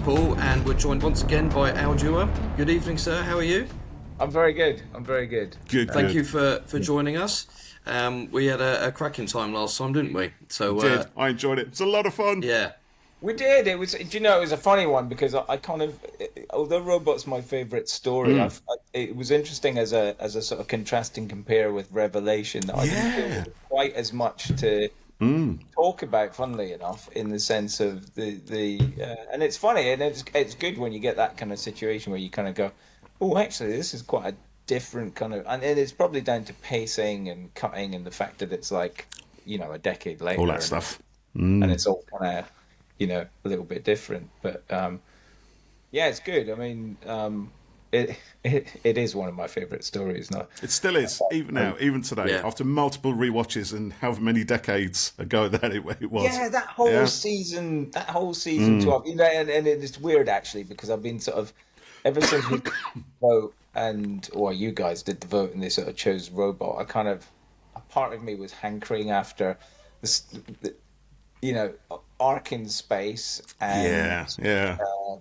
Paul, and we're joined once again by our Dewar. Good evening, sir. How are you? I'm very good. Good. Thank you for joining us. We had a cracking time last time, didn't we? So I enjoyed it. It's a lot of fun. Yeah. We did. It was. Do you know? It was a funny one because I kind of, although Robot's my favourite story, it was interesting as a sort of contrast and compare with Revelation. I didn't feel quite as much to talk about. Funnily enough, in the sense of the and it's funny and it's good when you get that kind of situation where you kind of go, oh, actually, this is quite a different kind of, and it's probably down to pacing and cutting and the fact that it's like, you know, a decade later, all that stuff, and it's all kind of, you know, a little bit different, but yeah, it's good. I mean, it is one of my favorite stories now. It still is, even now, even today, after multiple rewatches and however many decades ago that it was. Yeah, that whole season 12, you know, and it's weird actually because I've been sort of ever since we vote you guys did the vote and they sort of chose Robot. I kind of, a part of me was hankering after this, you know, Ark in Space and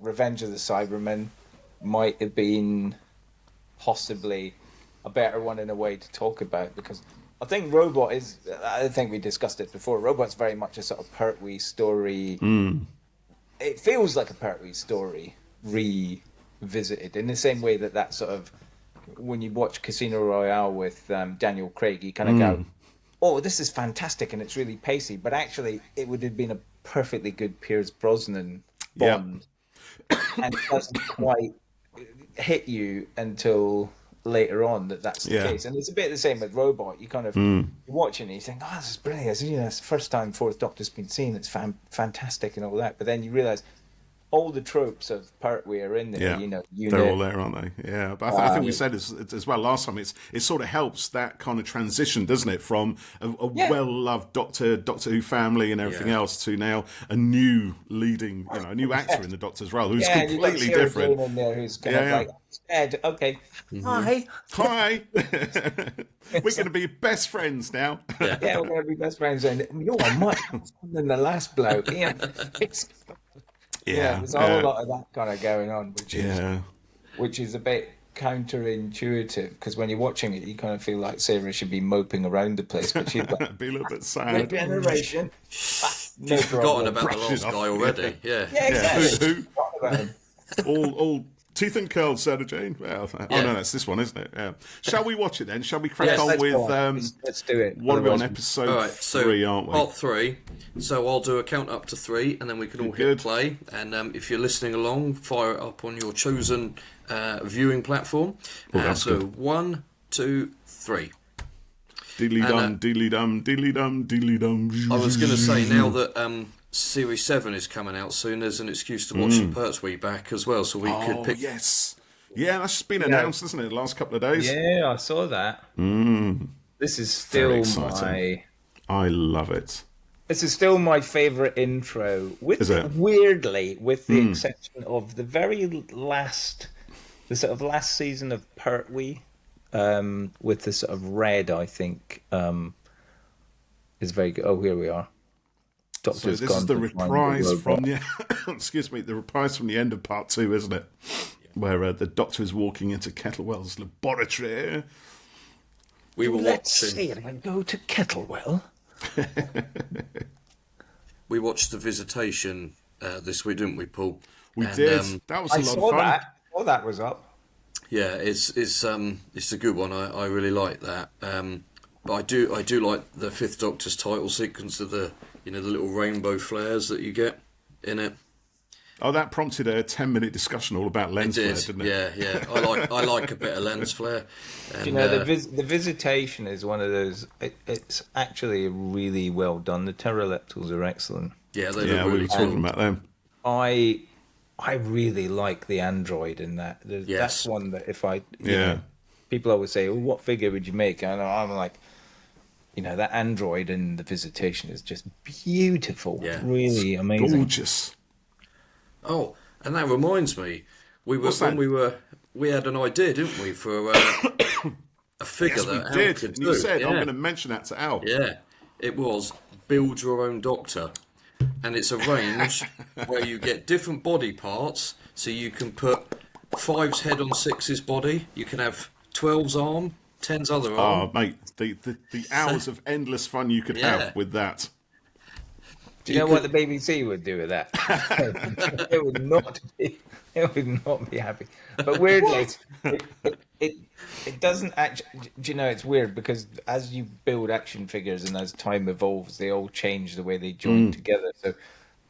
Revenge of the Cybermen might have been possibly a better one in a way to talk about, because I think Robot is, I think we discussed it before, Robot's very much a sort of Pertwee story. It feels like a Pertwee story revisited in the same way that sort of, when you watch Casino Royale with Daniel Craig, you kind of go, oh, this is fantastic and it's really pacey, but actually it would have been a perfectly good Pierce Brosnan Bond, and it doesn't quite hit you until later on that's the case. And it's a bit the same with Robot. You kind of you're watching it, you think, oh, this is brilliant. It's, you know, it's the first time Fourth Doctor's been seen. It's fantastic and all that. But then you realise all the tropes of Pertwee are in there, you know. They're all there, aren't they? Yeah, but I think we said as well last time, it sort of helps that kind of transition, doesn't it, from a well-loved Doctor Who family and everything else to now a new leading, you know, a new actor in the Doctor's role who's completely different. In there who's kind of like, Ed, okay, hi. We're going to be best friends now. We're going to be best friends, and you're much more than the last bloke. There's a whole lot of that kind of going on, which is a bit counterintuitive, because when you're watching it, you kind of feel like Sarah should be moping around the place, but she's like, be a little bit sad. Generation. She's forgotten about the last guy already. Exactly. Who? All teeth and curls, Sarah Jane. Well, no, that's this one, isn't it? Yeah. Shall we watch it then? Shall we crack on with? Let's do it. What are we on, episode 3, aren't we? Part 3. So I'll do a count up to 3, and then we can all hit play. And if you're listening along, fire it up on your chosen viewing platform. So 1, 2, 3. Diddly dum, diddly dum, diddly dum, diddly dum. I was going to say, now that Series 7 is coming out soon, there's an excuse to watch the Pertwee back as well, so we could pick... yes. Yeah, that's just been announced, isn't it, the last couple of days? Yeah, I saw that. This is still I love it. This is still my favourite intro, weirdly, with the exception of the very last, the sort of last season of Pertwee, with the sort of red, I think, is very good. Oh, here we are. So this is the reprise from the the reprise from the end of part 2, isn't it? Where the Doctor is walking into Kettlewell's laboratory. Let's see it and go to Kettlewell. We watched The Visitation this week, didn't we, Paul? We did. That was a lot of fun. Oh, that was up. Yeah, it's a good one. I really like that. But I do like the Fifth Doctor's title sequence of the little rainbow flares that you get in it. Oh, that prompted a 10-minute discussion all about lens flare, didn't it? Yeah. I like a bit of lens flare. And, the Visitation is one of those. It's actually really well done. The pteroleptals are excellent. Yeah, they look really we were talking about them. I really like the android in that. That's one that if people always say, well, what figure would you make? And I'm like, that android in The Visitation is just beautiful. Yeah. Really amazing. Gorgeous. Oh, and that reminds me, we had an idea, didn't we, for a figure that Al did. could do. You said, I'm going to mention that to Al. Yeah, it was build your own Doctor. and it's a range where you get different body parts. So you can put 5's head on 6's body. You can have 12's arm, 10's other arm. Oh, mate, the hours of endless fun you could have with that. Do you know what the BBC would do with that? It would not be. It would not be happy. But weirdly, it doesn't actually. Do you know, it's weird because as you build action figures and as time evolves, they all change the way they join together. So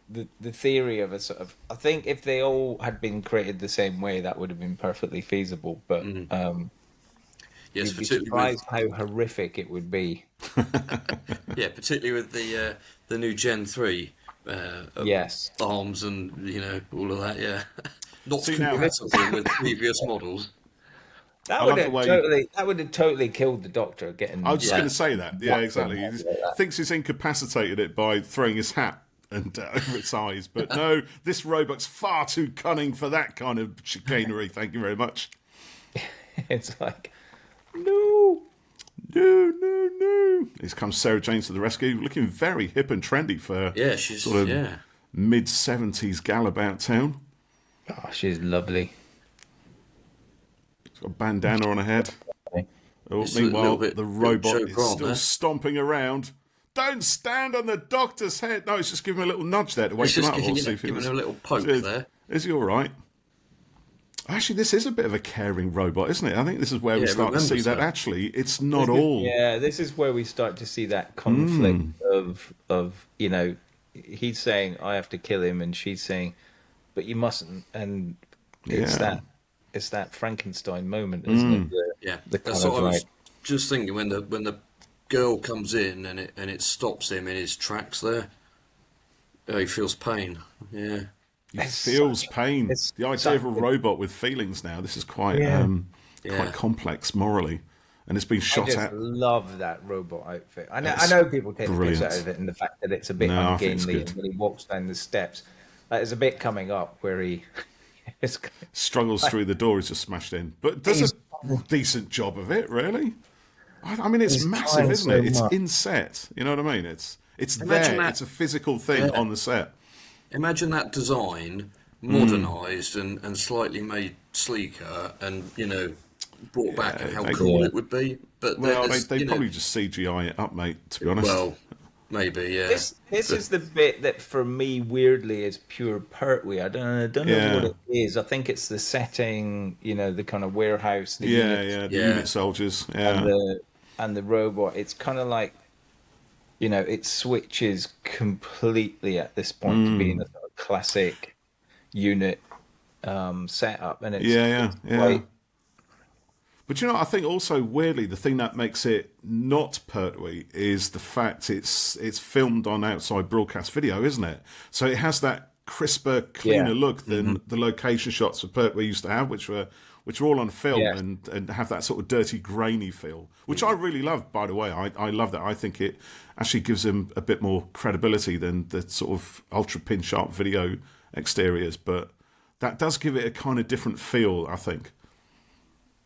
the theory of a sort of, I think if they all had been created the same way, that would have been perfectly feasible. But yes, you'd be surprised how horrific it would be. Yeah, particularly with the new Gen 3 arms and all of that. Yeah, not compatible with previous models. That would have totally killed the Doctor. I was just going to say that. Yeah, exactly. He thinks he's incapacitated it by throwing his hat and over its eyes, but no, this robot's far too cunning for that kind of chicanery. Thank you very much. It's like, no. Here comes Sarah Jane to the rescue, looking very hip and trendy for she's sort of mid-70s gal about town. Oh, she's lovely. She's got a bandana on her head. Oh, meanwhile, the robot is still stomping around. Don't stand on the Doctor's head. No, it's just giving him a little nudge there to wake him up. Giving him a little poke there. Is he all right? Actually, this is a bit of a caring robot, isn't it? I think this is where we start to see that actually it's not all. Yeah, this is where we start to see that conflict of he's saying I have to kill him, and she's saying, but you mustn't, and it's that Frankenstein moment, isn't it? That's what I was just thinking when the girl comes in and it stops him in his tracks there. Oh, he feels pain. Yeah. He feels pain. The idea of a robot with feelings now, this is quite complex morally. And it's been shot at. I just love that robot outfit. I know people take the piss out of it and the fact that it's a bit ungainly and when he walks down the steps. There's a bit coming up where he struggles through the door, he's just smashed in. But does a decent job of it, really. I mean, it's massive, isn't it? It's in set. You know what I mean? It's there. It's a physical thing on the set. Imagine that design modernised and slightly made sleeker and, brought back and how cool it would be. But they probably just CGI it up, mate, to be honest. Well, maybe, yeah. This is the bit that for me weirdly is pure Pertwee. I don't know what it is. I think it's the setting, the kind of warehouse. The unit soldiers. Yeah. And the robot. It's kind of like, it switches completely at this point to being a sort of classic unit setup, and it's quite... But I think also weirdly the thing that makes it not Pertwee is the fact it's filmed on outside broadcast video, isn't it? So it has that crisper, cleaner look than the location shots that Pertwee used to have, which were all on film and have that sort of dirty, grainy feel, which I really love, by the way. I love that. I think it actually gives him a bit more credibility than the sort of ultra pin-sharp video exteriors, but that does give it a kind of different feel, I think.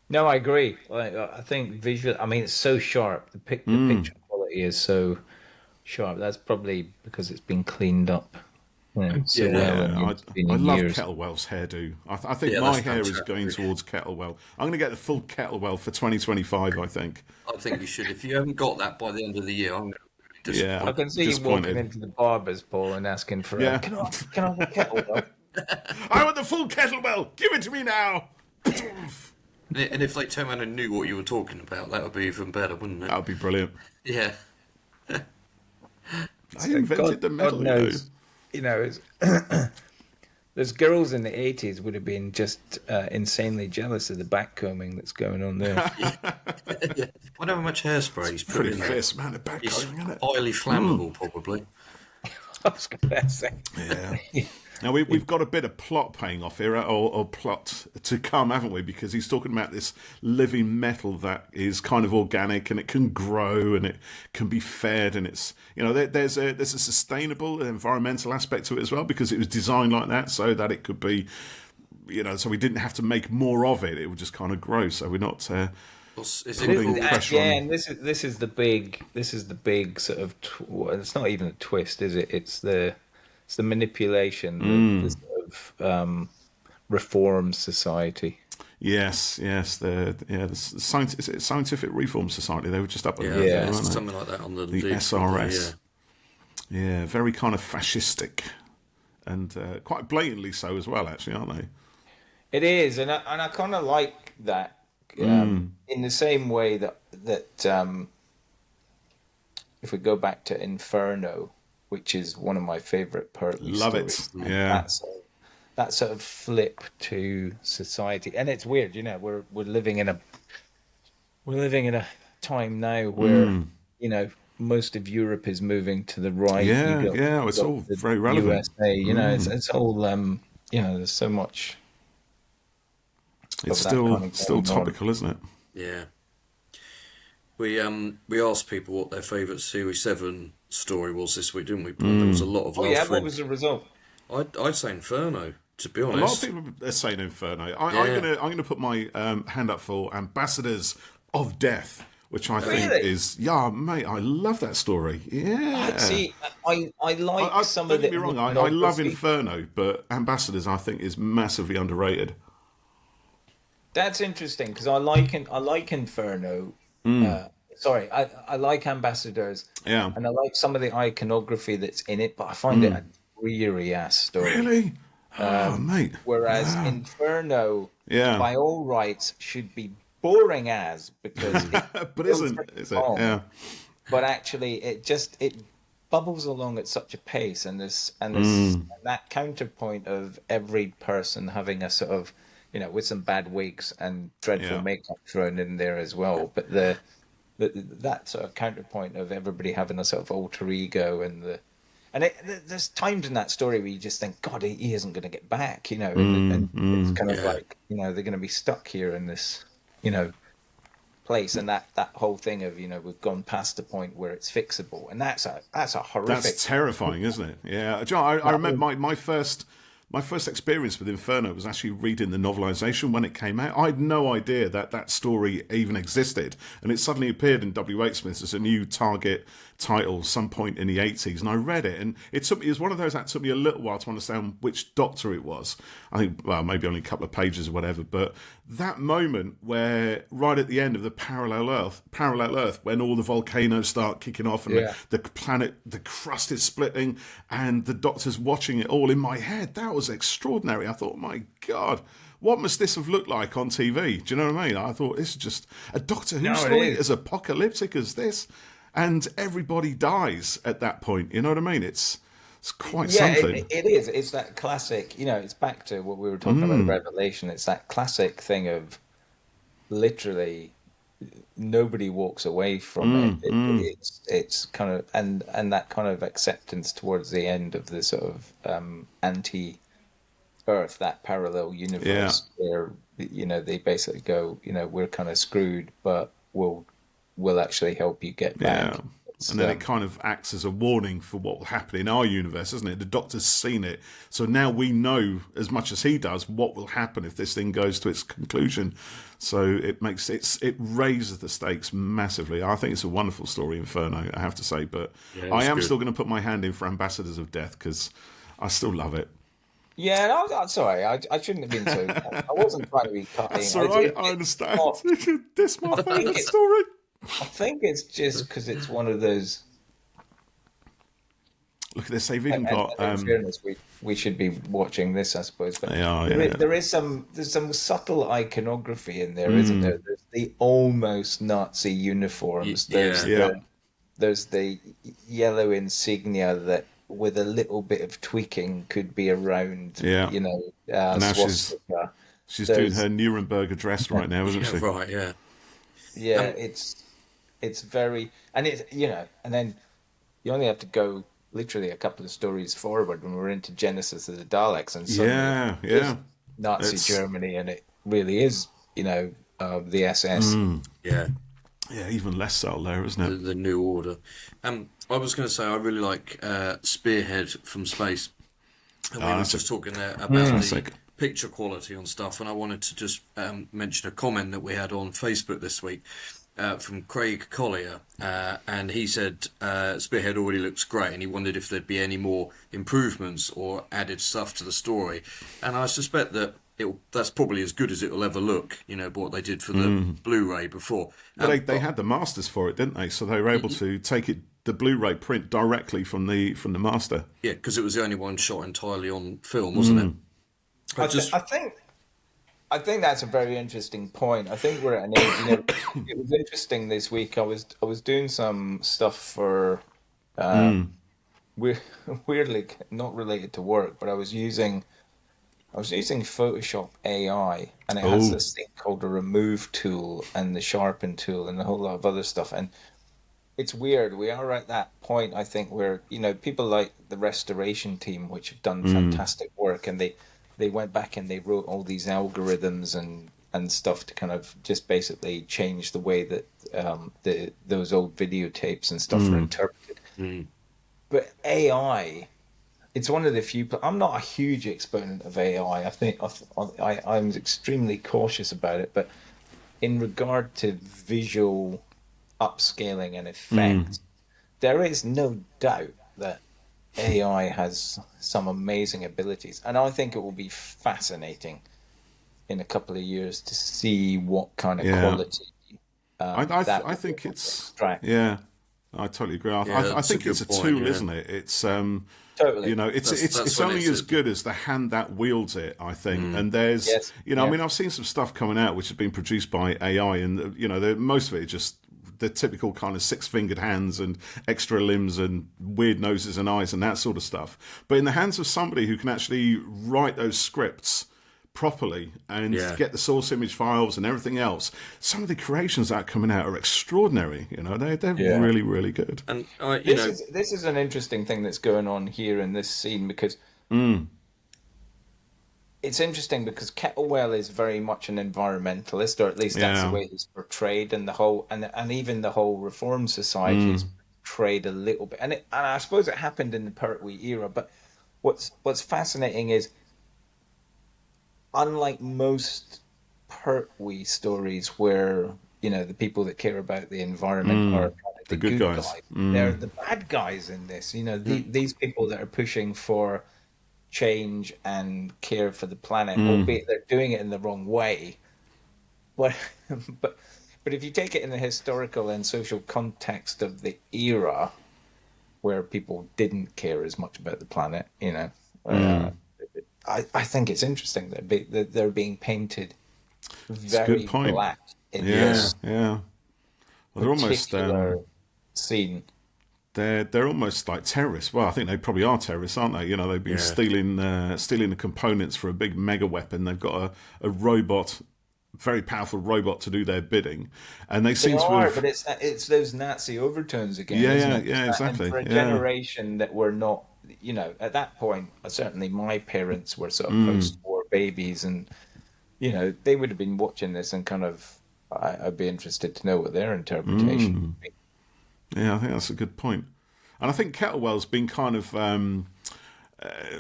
No, I agree. I think visual. I mean, it's so sharp. The picture quality is so sharp. That's probably because it's been cleaned up. I love Kettlewell's hairdo. I think my hair is going towards Kettlewell. I'm going to get the full Kettlewell for 2025, I think. I think you should. If you haven't got that by the end of the year, I'm I can see you walking into the barber's, Paul, and asking for can I have a Kettlewell? I want the full Kettlewell. Give it to me now. And if they turned around and knew what you were talking about, that would be even better, wouldn't it? That would be brilliant. Yeah. I invented the metal. There's girls in the 80s would have been just insanely jealous of the backcombing that's going on there. Yeah. Wonder how much hairspray he's pretty fierce amount of backcombing, isn't it? Highly flammable, probably. I was going to say. Yeah. Now, we've got a bit of plot paying off here, or plot to come, haven't we? Because he's talking about this living metal that is kind of organic and it can grow and it can be fed, and it's there's a sustainable environmental aspect to it as well, because it was designed like that so that it could be, so we didn't have to make more of it. It would just kind of grow, so we're not putting pressure on. And this is the big sort of. It's not even a twist, is it? It's the it's the manipulation, the sort of reform society. Yes, the Scientific Reform Society. They were just up on there, yeah, weren't they? something like that on the SRS. Yeah, very kind of fascistic, and quite blatantly so as well, actually, aren't they? It is, and I kind of like that in the same way that if we go back to Inferno, which is one of my favorite Pertwee stories. Love it. Yeah. That sort of flip to society, and it's weird, you know. We're living in a time now where most of Europe is moving to the right. It's all very relevant. USA, it's all there's so much. It's still topical, isn't it? Yeah. We asked people what their favourite Series 7 story was this week, didn't we? There was a lot of love. What was the result? I'd say Inferno, to be honest. A lot of people are saying Inferno. I'm gonna put my hand up for Ambassadors of Death, which I think is mate. I love that story. Yeah. I like some of it. Don't get me wrong. I love Inferno, but Ambassadors I think is massively underrated. That's interesting because I like Inferno. Sorry, I like Ambassadors. Yeah. And I like some of the iconography that's in it, but I find it a dreary ass story. Really? Mate. Whereas Inferno, by all rights, should be boring as because but isn't it? Yeah. But actually it bubbles along at such a pace, and there's that counterpoint of every person having a sort of, with some bad wigs and dreadful makeup thrown in there as well. But that sort of counterpoint of everybody having a sort of alter ego, there's times in that story where you just think, God, he isn't going to get back, and it's kind of like, they're going to be stuck here in this, place, and that whole thing of, we've gone past the point where it's fixable, and that's a horrific. That's terrifying, isn't it? Yeah, John, I remember my first experience with Inferno was actually reading the novelisation when it came out. I had no idea that story even existed, and it suddenly appeared in W.H. Smith's as a new Target title some point in the 80s, and I read it, and it was one of those that took me a little while to understand which Doctor it was. I think, well, maybe only a couple of pages or whatever, but that moment where right at the end of the parallel Earth, when all the volcanoes start kicking off and the planet, the crust is splitting, and the Doctor's watching it all in my head, that was extraordinary. I thought, my God, what must this have looked like on TV? Do you know what I mean? I thought, this is just a Doctor Who story as apocalyptic as this, and everybody dies at that point. You know what I mean? It's quite something. It is. It's that classic, it's back to what we were talking about, Revelation. It's that classic thing of literally nobody walks away from it. It's kind of, and that kind of acceptance towards the end of the sort of anti-Earth, that parallel universe where, they basically go, we're kind of screwed, but we'll actually help you get back. Yeah. And then it kind of acts as a warning for what will happen in our universe, doesn't it? The Doctor's seen it, so now we know as much as he does what will happen if this thing goes to its conclusion. So it raises the stakes massively. I think it's a wonderful story, Inferno, I have to say, but I am still going to put my hand in for Ambassadors of Death because I still love it. Yeah, no, I'm sorry. I shouldn't have been so. I wasn't trying to be cutting. That's all right. I understand. This is my favourite story. I think it's just because it's one of those. Look at this. They've even got. In fairness, we should be watching this, I suppose. But there's some subtle iconography in there, isn't there? There's the almost Nazi uniforms. There's the yellow insignia that, with a little bit of tweaking, could be around. Yeah. Now she's doing her Nuremberg address right now, isn't she? Right. Yeah. Yeah, it's very, and it's and then you only have to go literally a couple of stories forward when we're into Genesis of the Daleks, and suddenly Nazi Germany, and it really is the SS. Yeah, even less subtle there, isn't it? The New Order. I was going to say I really like Spearhead from Space, and we were just talking there about the picture quality on stuff, and I wanted to just mention a comment that we had on Facebook this week. from Craig Collier, and he said Spearhead already looks great, and he wondered if there'd be any more improvements or added stuff to the story. And I suspect that that's probably as good as it'll ever look, what they did for the Blu-ray before. Well, they had the masters for it, didn't they? So they were able to take the Blu-ray print directly from the master. Yeah, because it was the only one shot entirely on film, wasn't it? I think that's a very interesting point. I think we're at an age. It was interesting this week. I was doing some stuff for, weirdly not related to work, but I was using Photoshop AI, and it has this thing called the remove tool and the sharpen tool and a whole lot of other stuff. And it's weird. We are at that point, I think, where people like the restoration team, which have done fantastic work, and they went back and they wrote all these algorithms and stuff to kind of just basically change the way that those old videotapes and stuff are interpreted. But AI, it's one of the few. I'm not a huge exponent of AI. I think I'm extremely cautious about it. But in regard to visual upscaling and effects, there is no doubt that AI has some amazing abilities, and I think it will be fascinating in a couple of years to see what kind of quality. I think it's I totally agree. I think it's a tool, isn't it? It's totally. It's only as good as the hand that wields it, I think. And there's, I mean, I've seen some stuff coming out which has been produced by AI, and most of it is just the typical kind of 6-fingered hands and extra limbs and weird noses and eyes and that sort of stuff. But in the hands of somebody who can actually write those scripts properly and get the source image files and everything else, some of the creations that are coming out are extraordinary. They're really, really good. And this is an interesting thing that's going on here in this scene, because it's interesting because Kettlewell is very much an environmentalist, or at least that's the way he's portrayed, and the whole and even the whole Reform Society is portrayed a little bit, and I suppose it happened in the Pertwee era. But what's fascinating is, unlike most Pertwee stories where the people that care about the environment are the good guys. They're the bad guys in this. These people that are pushing for change and care for the planet, albeit they're doing it in the wrong way. But if you take it in the historical and social context of the era, where people didn't care as much about the planet, I think it's interesting that they're being painted very black in this Well, they're almost scene. They're almost like terrorists. Well, I think they probably are terrorists, aren't they? They've been stealing the components for a big mega weapon. They've got a robot, very powerful robot, to do their bidding, and they seem to have. But it's those Nazi overtones again. Exactly. And for a generation that were not, at that point, certainly my parents were sort of post-war babies, and they would have been watching this and kind of. I'd be interested to know what their interpretation would be. Yeah, I think that's a good point. And I think Kettlewell's been kind of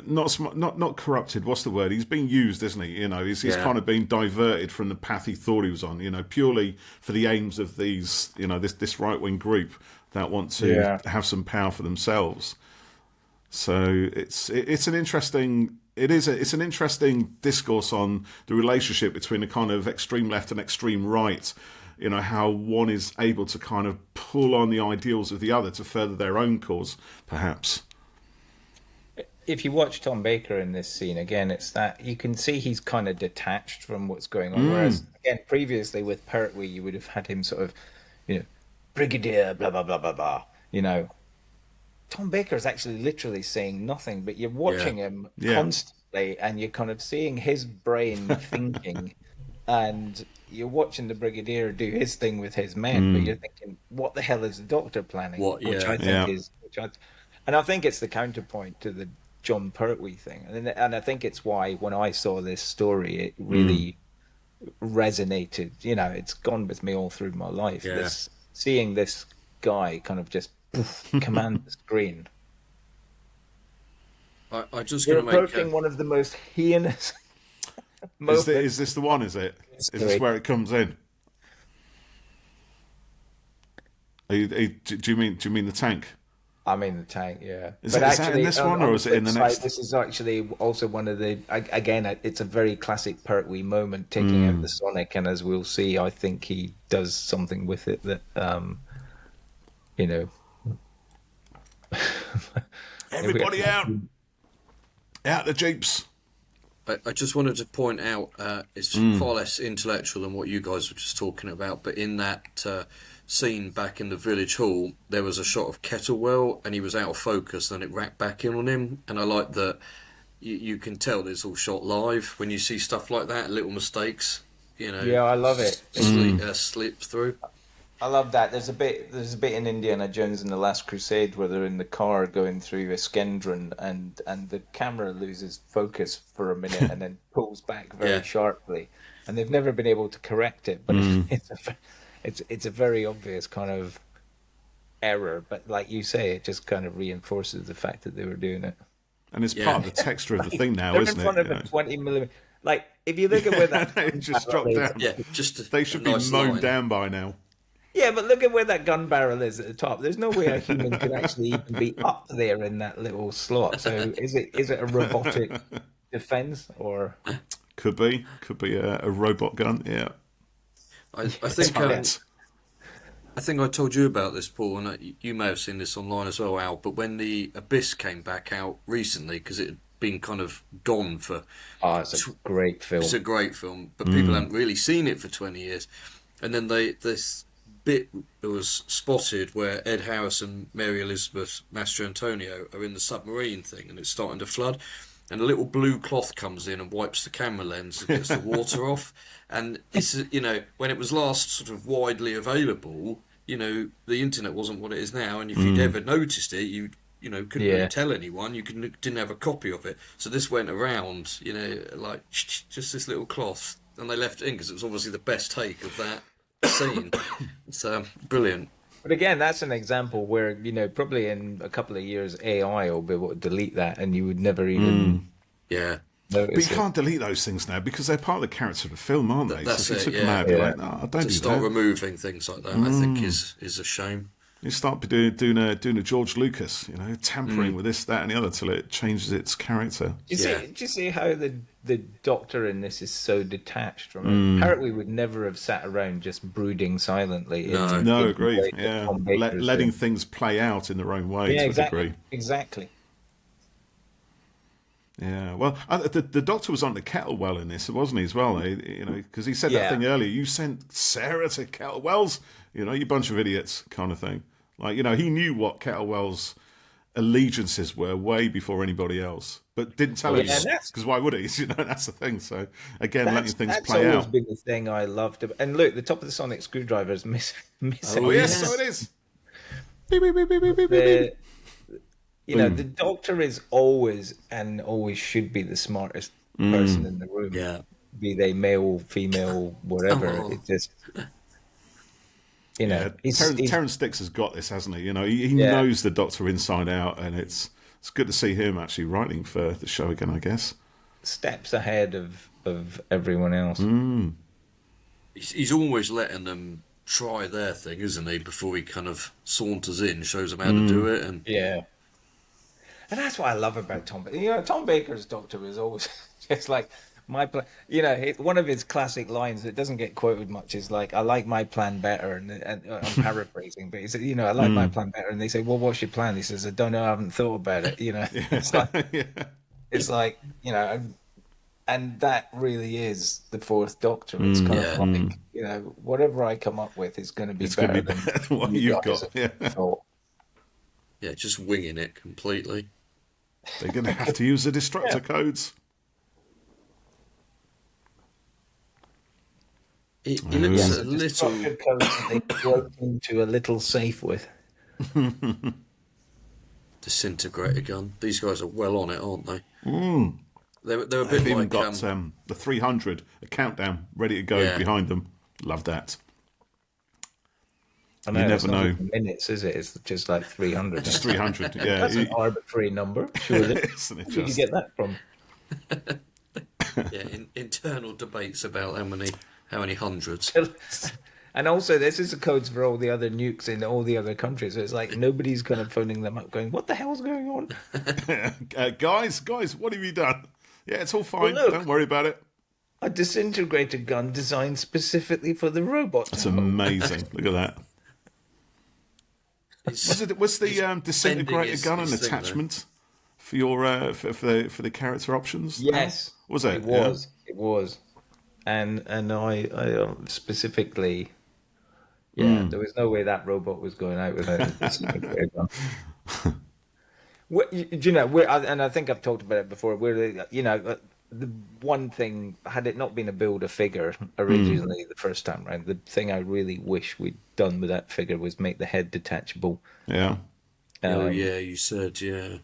not corrupted. What's the word? He's been used, isn't he? He's kind of been diverted from the path he thought he was on. purely for the aims of these, this right-wing group that want to have some power for themselves. So it's an interesting. It's an interesting discourse on the relationship between the kind of extreme left and extreme right. How one is able to kind of pull on the ideals of the other to further their own cause, perhaps. If you watch Tom Baker in this scene, again, it's that you can see he's kind of detached from what's going on. Whereas, again, previously with Pertwee, you would have had him sort of, Brigadier, blah, blah, blah, blah, blah. Tom Baker is actually literally saying nothing, but you're watching him constantly, and you're kind of seeing his brain thinking, and you're watching the Brigadier do his thing with his men, but you're thinking, what the hell is the Doctor planning? And I think it's the counterpoint to the John Pertwee thing, and I think it's why when I saw this story, it really resonated. It's gone with me all through my life. Seeing this guy kind of just command the screen. I just You're approaching one of the most heinous. Is this the one? Is it? Is this where it comes in? Do you mean the tank? I mean the tank, yeah. Is that in this one, or is it in the next? This is actually also one of the. Again, it's a very classic Pertwee moment, taking out the Sonic, and as we'll see, I think he does something with it that, Everybody out the jeeps. I just wanted to point out it's far less intellectual than what you guys were just talking about, but in that scene back in the village hall, there was a shot of Kettlewell and he was out of focus, and it wrapped back in on him, and I like that you can tell that it's all shot live when you see stuff like that, little mistakes, Yeah, I love it. Slip through. I love that. There's a bit in Indiana Jones and the Last Crusade where they're in the car going through Iskendron, and the camera loses focus for a minute and then pulls back very sharply, and they've never been able to correct it, but it's a very obvious kind of error, but like you say, it just kind of reinforces the fact that they were doing it. And it's part of the texture of the thing now, they're isn't in front it? of a 20 millimeter. Like, if you look at where that it just dropped down. Yeah, they should be mown down by now. Yeah, but look at where that gun barrel is at the top. There's no way a human could actually even be up there in that little slot. So is it a robotic defense, or could be a robot gun? Yeah. I think I told you about this, Paul, and you may have seen this online as well, Al. But when the Abyss came back out recently, because it had been kind of gone for. Oh, it's a great film. It's a great film, but people hadn't really seen it for 20 years, and then this bit was spotted where Ed Harris and Mary Elizabeth Mastrantonio are in the submarine thing, and it's starting to flood, and a little blue cloth comes in and wipes the camera lens and gets the water off. And it's when it was last sort of widely available, the internet wasn't what it is now, and if you'd ever noticed it, you couldn't really tell anyone. You didn't have a copy of it, so this went around, like just this little cloth, and they left it in because it was obviously the best take of that scene. It's brilliant. But again, that's an example where probably in a couple of years AI will be able to delete that, and you would never even But you can't delete those things now because they're part of the character of the film, aren't they? That's so if you it. Took them out, Yeah. like, no, don't to do start that. removing things like that, I think is a shame. You start doing a George Lucas, tampering with this, that, and the other till it changes its character. Do you see how the Doctor in this is so detached from it? Pertwee would never have sat around just brooding silently. No, agreed. Yeah, letting things play out in their own way. Yeah, to exactly. A degree. Exactly. Yeah, well, the Doctor was on the Kettlewell in this, wasn't he, as well? Because he said that thing earlier. You sent Sarah to Kettlewell's, you bunch of idiots, kind of thing. Like, he knew what Kettlewell's allegiances were way before anybody else, but didn't tell anyone because why would he? That's the thing. So again, letting things play out. That's always been the thing I loved. And look, the top of the sonic screwdriver is missing. Oh yes, so it is. Beep, beep, beep, beep, beep, beep, beep. The Doctor is always and always should be the smartest person in the room. Yeah. Be they male, female, whatever. It just, Terrence Dix has got this, hasn't he? He knows the Doctor inside out, and it's good to see him actually writing for the show again, I guess. Steps ahead of everyone else. He's always letting them try their thing, isn't he? Before he kind of saunters in, shows them how to do it, and and that's what I love about Tom. Tom Baker's Doctor is always just like my plan. One of his classic lines that doesn't get quoted much is like, "I like my plan better," and I'm paraphrasing, but he said, "I like my plan better," and they say, "Well, what's your plan?" He says, "I don't know. I haven't thought about it." It's like and that really is the Fourth Doctor. It's kind of like, whatever I come up with is going to be better than what you've got. Yeah, just winging it completely. They're going to have to use the destructor codes. It looks a little. Codes they broke into a little safe with. Disintegrator gun. These guys are well on it, aren't they? They're a bit They've even like got the 300, a countdown ready to go behind them. Love that. I know, you never know. Minutes, is it? It's just like 300. Just 300, yeah. That's an arbitrary number, surely. Isn't it? Where did you get that from? internal debates about how many hundreds. And also, this is the codes for all the other nukes in all the other countries. So it's like nobody's kind of phoning them up going, what the hell's going on? Guys, what have you done? Yeah, it's all fine. Well, look, don't worry about it. A disintegrator gun designed specifically for the robot. That's amazing. Look at that. Was the disintegrator gun an attachment for your for the character options? Yes. Was it? It was. And I specifically, there was no way that robot was going out without a disintegrator gun. And I think I've talked about it before. The one thing, had it not been a build-a-figure originally the first time round, the thing I really wish we'd done with that figure was make the head detachable. Yeah. You said, yeah.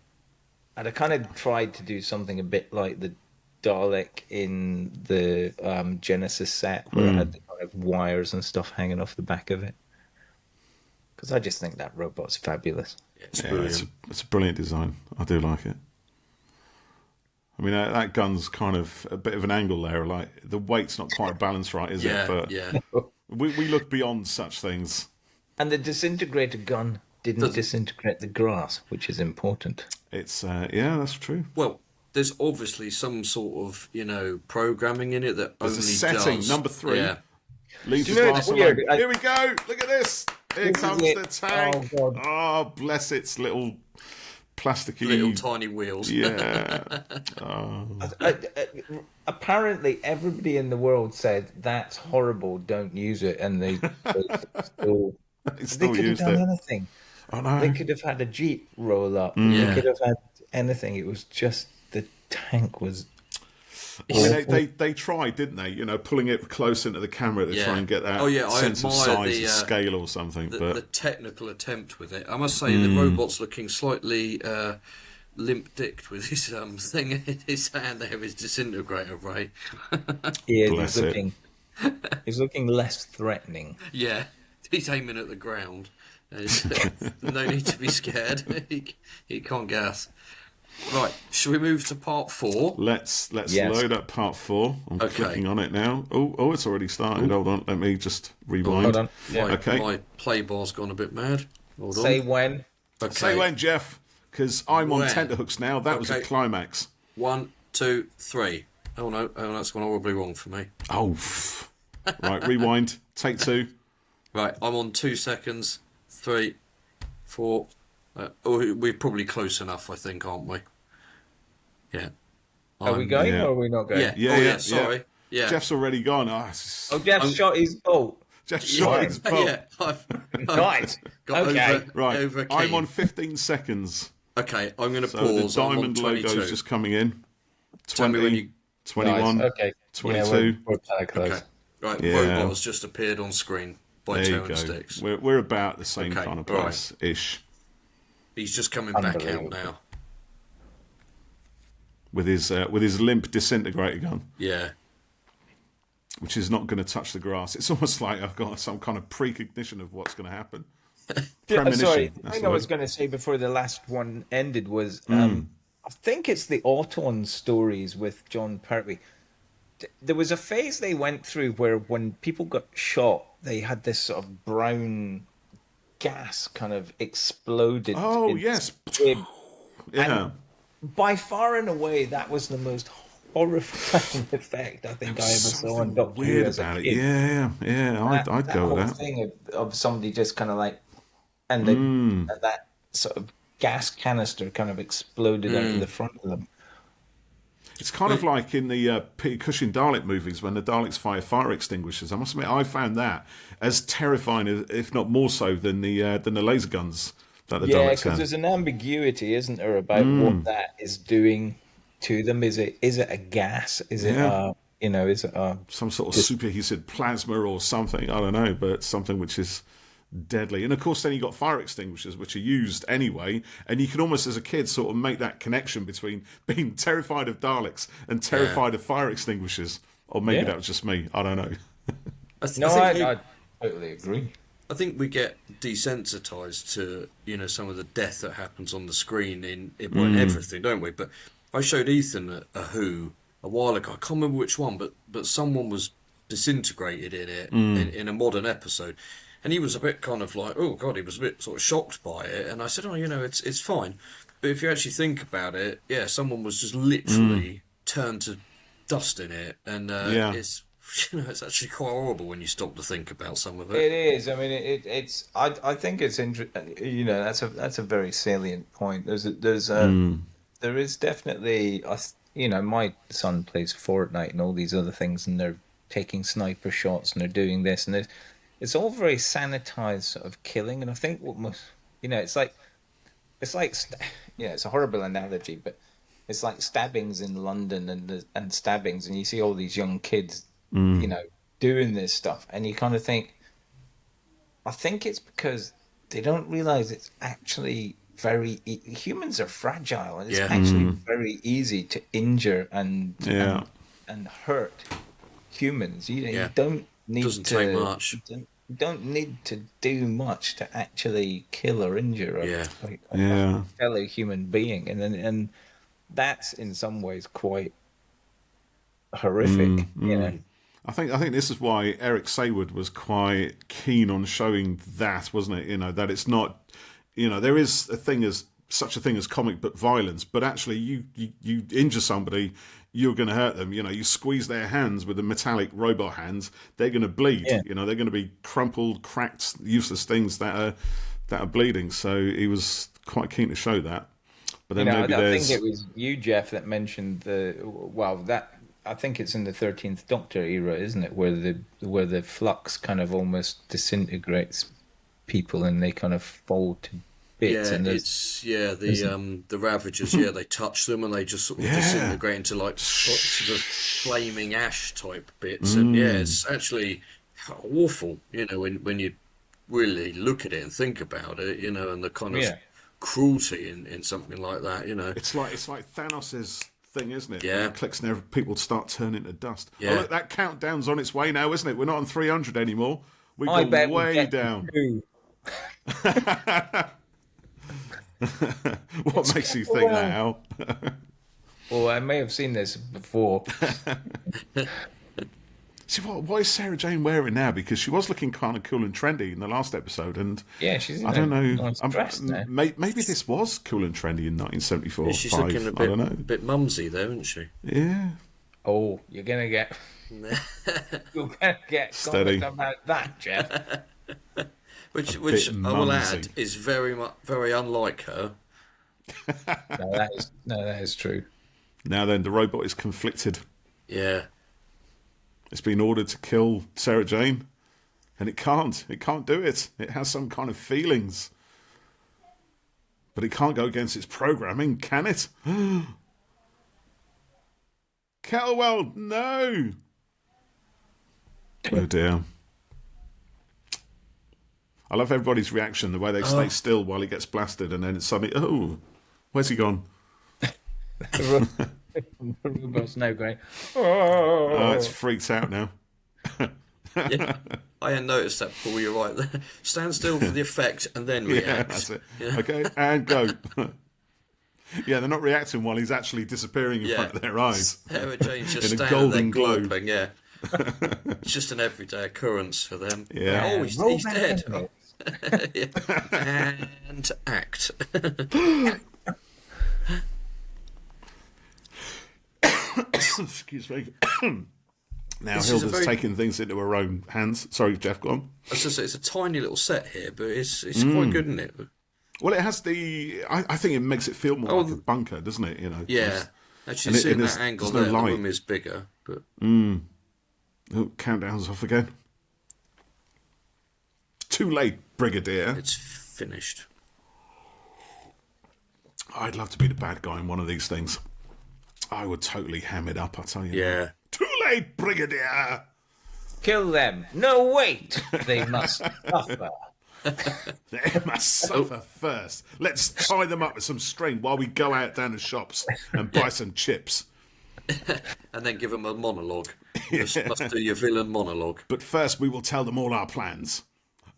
And I kind of tried to do something a bit like the Dalek in the Genesis set, where it had the kind of wires and stuff hanging off the back of it. Because I just think that robot's fabulous. It's a brilliant design. I do like it. I mean, that gun's kind of a bit of an angle there. Like, the weight's not quite balanced right, is it? But we look beyond such things. And the disintegrator gun didn't disintegrate the grass, which is important. It's, that's true. Well, there's obviously some sort of, programming in it that There's only a setting, does... number 3. Yeah. Leave the grass alone. Here we go. Look at this. Here comes the tank. Oh, bless its little... plasticky little tiny wheels. Yeah. Apparently, everybody in the world said that's horrible. Don't use it, and they still they could have done anything. Oh, no. They could have had a Jeep roll up. They could have had anything. It was just the tank was. They tried, didn't they? Pulling it close into the camera to try and get that sense of size and scale or something. But the technical attempt with it, I must say, the robot's looking slightly limp-dicked with his thing in his hand there, his disintegrator ray. He's looking less threatening. Yeah, he's aiming at the ground. No need to be scared. He can't gas. Right, should we move to part 4? Let's load up part 4. I'm clicking on it now. Oh, it's already started. Hold on, let me just rewind. Hold on. Yeah. My play bar's gone a bit mad. Hold on. Say when. Okay. Say when, Geoff, because I'm on tenterhooks now. That was a climax. 1, 2, 3. Oh no, that's gone horribly wrong for me. Oh, right, rewind. Take 2. Right, I'm on 2 seconds. 3, 4. We're probably close enough, I think, aren't we? Yeah. Are we going or are we not going? Yeah. Sorry. Yeah. Geoff's already gone. Geoff shot his bolt. Geoff shot his bolt. Yeah. I've got over I'm on 15 seconds. Okay, I'm going to pause. The diamond logo's just coming in. 20, 21, okay. 22. We're close. Okay. Right, robot's just appeared on screen by there Toe and Sticks. We're about the same kind of place-ish. He's just coming back out now. With his limp disintegrator gun. Yeah. Which is not going to touch the grass. It's almost like I've got some kind of precognition of what's going to happen. Sorry, the thing I was going to say before the last one ended was I think it's the Auton stories with John Pertwee. There was a phase they went through where when people got shot, they had this sort of brown gas kind of exploded. Oh, yes. Yeah. And by far and away, that was the most horrifying effect I think I ever saw on Doctor Who. Weird about it. Yeah. I'd go with that. Thing of somebody just kind of like, and that sort of gas canister kind of exploded out of the front of them. It's kind of like in the Peter Cushing Dalek movies when the Daleks fire extinguishers. I must admit, I found that as terrifying, if not more so, than the laser guns that the Daleks had. Yeah, because there's an ambiguity, isn't there, about what that is doing to them? Is it a gas? Is it is it some sort of superheated plasma or something? I don't know, but something which is deadly. And of course then you got fire extinguishers which are used anyway, and you can almost as a kid sort of make that connection between being terrified of Daleks and terrified of fire extinguishers. Or maybe that was just me, I don't know. I totally agree. I think we get desensitized to some of the death that happens on the screen in everything, don't we? But I showed Ethan a Who a while ago, I can't remember which one, but someone was disintegrated in it in a modern episode. And he was a bit kind of like, oh God, he was a bit sort of shocked by it. And I said, oh, it's fine. But if you actually think about it, yeah, someone was just literally turned to dust in it. And it's, it's actually quite horrible when you stop to think about some of it. It is. I mean, it's. I think it's interesting. That's a very salient point. There is definitely. My son plays Fortnite and all these other things, and they're taking sniper shots and they're doing this and this. It's all very sanitized sort of killing, and I think it's like, it's a horrible analogy, but it's like stabbings in London and stabbings, and you see all these young kids, doing this stuff, and you kind of think, I think it's because they don't realize it's actually humans are fragile, and it's actually very easy to injure and hurt humans. You don't need Doesn't take much. You don't need to do much to actually kill or injure a fellow human being, and that's in some ways quite horrific. I think this is why Eric Sayward was quite keen on showing that, wasn't it? That it's not, there is such a thing as comic book violence, but actually you injure somebody, you're going to hurt them. You squeeze their hands with the metallic robot hands, they're going to bleed. They're going to be crumpled, cracked, useless things that are bleeding. So he was quite keen to show that. But then I think it was you, Geoff, that mentioned I think it's in the 13th Doctor era, isn't it, where the flux kind of almost disintegrates people and they kind of fall to bits. Yeah, and the Ravagers. Yeah, they touch them and they just sort of disintegrate into like sort of flaming ash type bits. And it's actually awful. When you really look at it and think about it. And the kind of cruelty in something like that. It's like Thanos's thing, isn't it? Yeah. When it clicks and people start turning to dust. Yeah. Oh, look, that countdown's on its way now, isn't it? We're not on 300 anymore. We've gone way down. What makes you think that, Al? Well, I may have seen this before. See, what is Sarah Jane wearing now? Because she was looking kind of cool and trendy in the last episode, and she's. I don't know. Nice dress now. Maybe this was cool and trendy in 1974. Yeah, she's looking a bit mumsy though, isn't she? Yeah. Oh, you're gonna get. You're gonna get steady about that, Geoff. Which I will add is very unlike her. No, that is true. Now then, the robot is conflicted. Yeah. It's been ordered to kill Sarah Jane, and it can't. It can't do it. It has some kind of feelings. But it can't go against its programming, can it? Kettlewell, no! Oh dear. I love everybody's reaction, the way they stay still while he gets blasted, and then it's suddenly, oh, where's he gone? The robot's now going. Oh, it's freaked out now. Yeah, I hadn't noticed that, Paul. You're right there. Stand still for the effect and then react. Yeah, that's it. Yeah. Okay, and go. Yeah, they're not reacting while he's actually disappearing in front of their eyes. Sarah Jane's just in a standing golden there globe. Yeah. It's just an everyday occurrence for them. Yeah. Oh, he's dead. Oh. Yeah. And act. Excuse me. Now Hilda's taking things into her own hands. Sorry, Geoff, go on. It's a tiny little set here, but it's quite good, isn't it? Well, it has I think it makes it feel more like a bunker, doesn't it? Yeah. Actually, seeing that angle there, the room is bigger. But Oh, countdown's off again. Too late, Brigadier. It's finished. I'd love to be the bad guy in one of these things. I would totally ham it up, I tell you. Yeah. Too late, Brigadier! Kill them. No, wait. They must suffer. They must suffer first. Let's tie them up with some string while we go out down the shops and buy some chips. And then give them a monologue. Must do your villain monologue. But first we will tell them all our plans.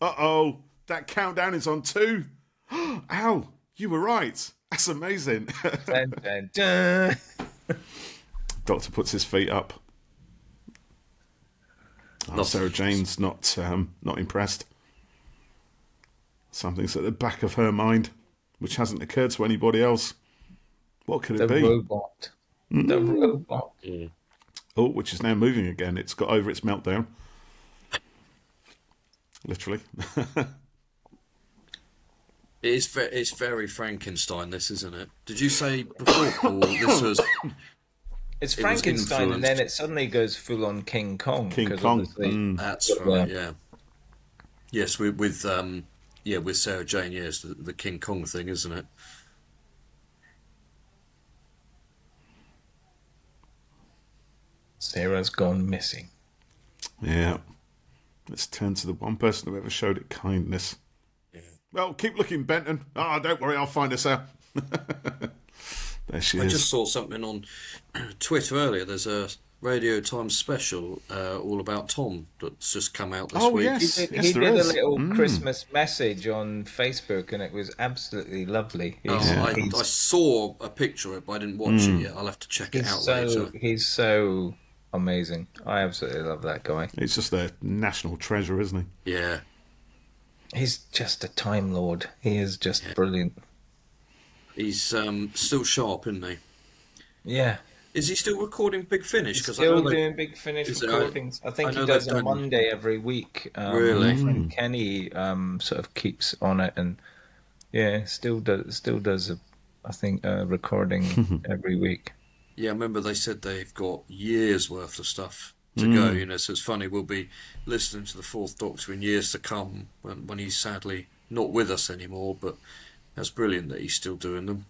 Uh-oh, that countdown is on 2. Al, you were right. That's amazing. Dun, dun, dun. Doctor puts his feet up. Sarah Jane's not impressed. Something's at the back of her mind, which hasn't occurred to anybody else. What could it be? The robot. The robot. Oh, which is now moving again. It's got over its meltdown. Literally. It's very Frankenstein, this, isn't it? Did you say before, Paul, this was... It's Frankenstein, and then it suddenly goes full on King Kong. King Kong. That's right. Yeah. Yes, with Sarah Jane. Yes, the King Kong thing, isn't it? Sarah's gone missing. Yeah. Let's turn to the one person who ever showed it kindness. Yeah. Well, keep looking, Benton. Oh, don't worry, I'll find us out. There she is. I just saw something on Twitter earlier. There's a Radio Times special all about Tom that's just come out this week. Yes. He did a little Christmas message on Facebook, and it was absolutely lovely. I saw a picture of it, but I didn't watch it yet. I'll have to check it out later. He's so amazing. I absolutely love that guy. He's just a national treasure, isn't he? Yeah. He's just a Time Lord. He is just brilliant. He's still sharp, isn't he? Yeah. Is he still recording Big Finish? He's still doing Big Finish recordings. I think he does a Monday every week. Really? My friend Kenny sort of keeps on it, and still does a recording every week. Yeah, I remember they said they've got years worth of stuff to go. So it's funny, we'll be listening to the Fourth Doctor in years to come when he's sadly not with us anymore. But that's brilliant that he's still doing them.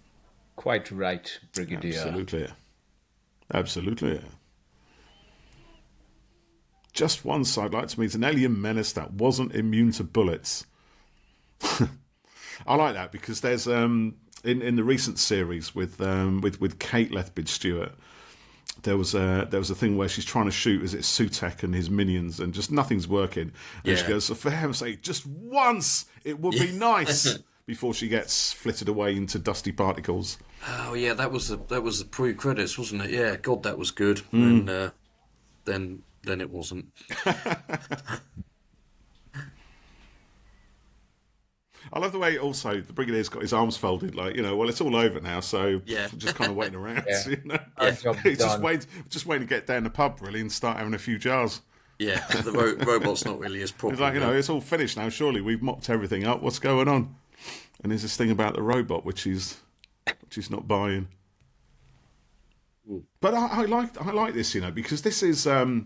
Quite right, Brigadier. Absolutely. Just once I'd like to meet an alien menace that wasn't immune to bullets. I like that because there's in the recent series with Kate Lethbridge-Stewart, there was a thing where she's trying to shoot Sutek and his minions, and just nothing's working. And she goes, for heaven's sake, just once it would be nice. Before she gets flitted away into dusty particles. Oh yeah, that was the pre-credits, wasn't it? Yeah, God, that was good. And then it wasn't. I love the way also the Brigadier's got his arms folded, like, well, it's all over now, so just kind of waiting around. He's just waiting to get down the pub really and start having a few jars. Yeah, the robot's not really his problem. It's like, it's all finished now. Surely we've mopped everything up. What's going on? And there's this thing about the robot which he's not buying. But I like this, because this is the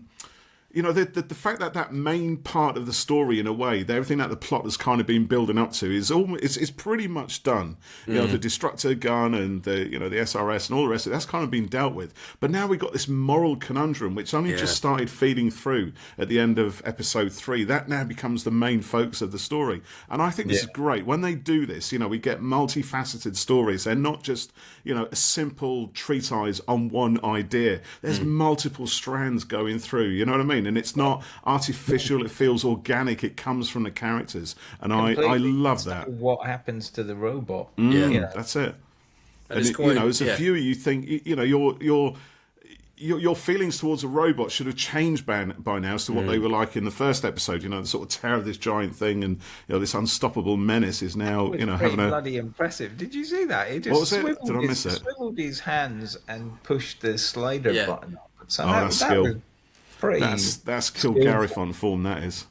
fact that main part of the story, in a way, everything that the plot has kind of been building up to is pretty much done. The destructor gun and the SRS and all the rest of it, that's kind of been dealt with. But now we've got this moral conundrum which only just started feeding through at the end of episode 3. That now becomes the main focus of the story, and I think this is great when they do this. We get multifaceted stories. They're not just a simple treatise on one idea. There's multiple strands going through. You know what I mean? And it's not artificial. It feels organic. It comes from the characters, and I love that. What happens to the robot? That's it. And as a viewer, you think your feelings towards a robot should have changed by now as to what they were like in the first episode. The sort of terror of this giant thing, and this unstoppable menace is now having a bloody impressive. Did you see that? He just what was it? Did I miss it? Swiveled his hands and pushed the slider button up. That's skill. That's Kilgareth on form. That is,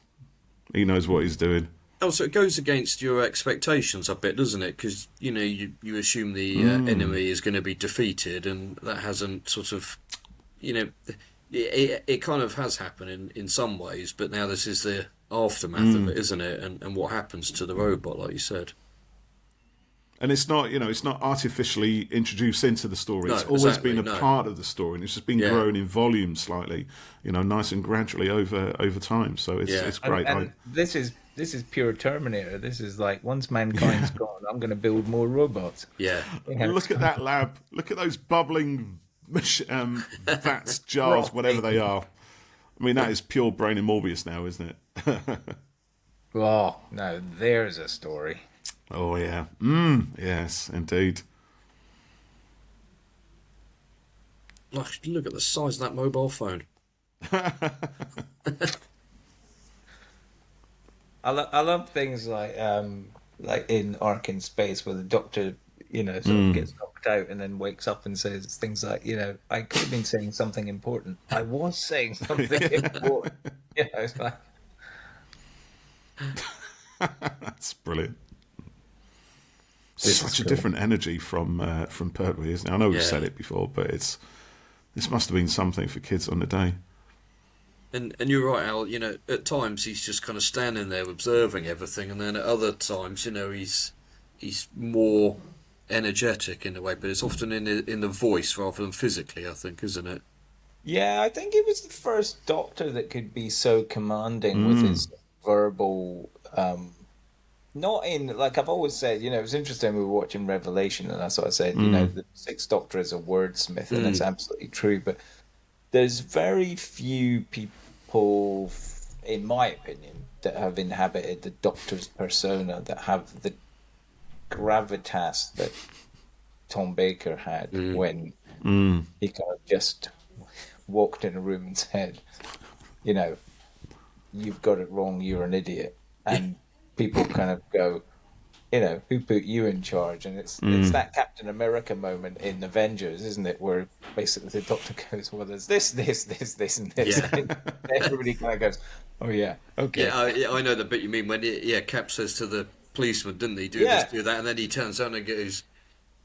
he knows what he's doing. Also, it goes against your expectations a bit, doesn't it? Because you assume the enemy is going to be defeated, and that hasn't sort of, it kind of has happened in some ways. But now this is the aftermath of it, isn't it? And what happens to the robot, like you said. And it's not, it's not artificially introduced into the story. It's always been a part of the story, and it's just been grown in volume slightly, nice and gradually over time. So it's great. And this is pure Terminator. This is like, once mankind's gone, I'm going to build more robots. Yeah. Look at that lab. Look at those bubbling vats, jars, whatever they are. I mean, that is pure Brain and Morbius now, isn't it? Oh, no, there's a story. Oh, yeah. Yes, indeed. Look at the size of that mobile phone. I love things like in Ark in Space where the Doctor, sort of gets knocked out and then wakes up and says things like, I could have been saying something important. I was saying something important. It's like that's brilliant. It's such a different energy from Pertwee, isn't it? I know we've said it before, but this must have been something for kids on the day. And you're right, Al. At times he's just kind of standing there observing everything, and then at other times, he's more energetic in a way, but it's often in the voice rather than physically, I think, isn't it? Yeah, I think he was the first Doctor that could be so commanding with his verbal. Not in, like I've always said, it was interesting. We were watching Revelation, and that's what I said. The Sixth Doctor is a wordsmith, and it's absolutely true. But there's very few people, in my opinion, that have inhabited the Doctor's persona that have the gravitas that Tom Baker had when he kind of just walked in a room and said, you've got it wrong, you're an idiot. And people kind of go, who put you in charge? And it's that Captain America moment in Avengers, isn't it? Where basically the Doctor goes, well, there's this, and this. Yeah. And everybody kind of goes, oh, yeah, okay. Yeah, I know the bit you mean when, Cap says to the policeman, didn't he, do this, do that, and then he turns around and goes,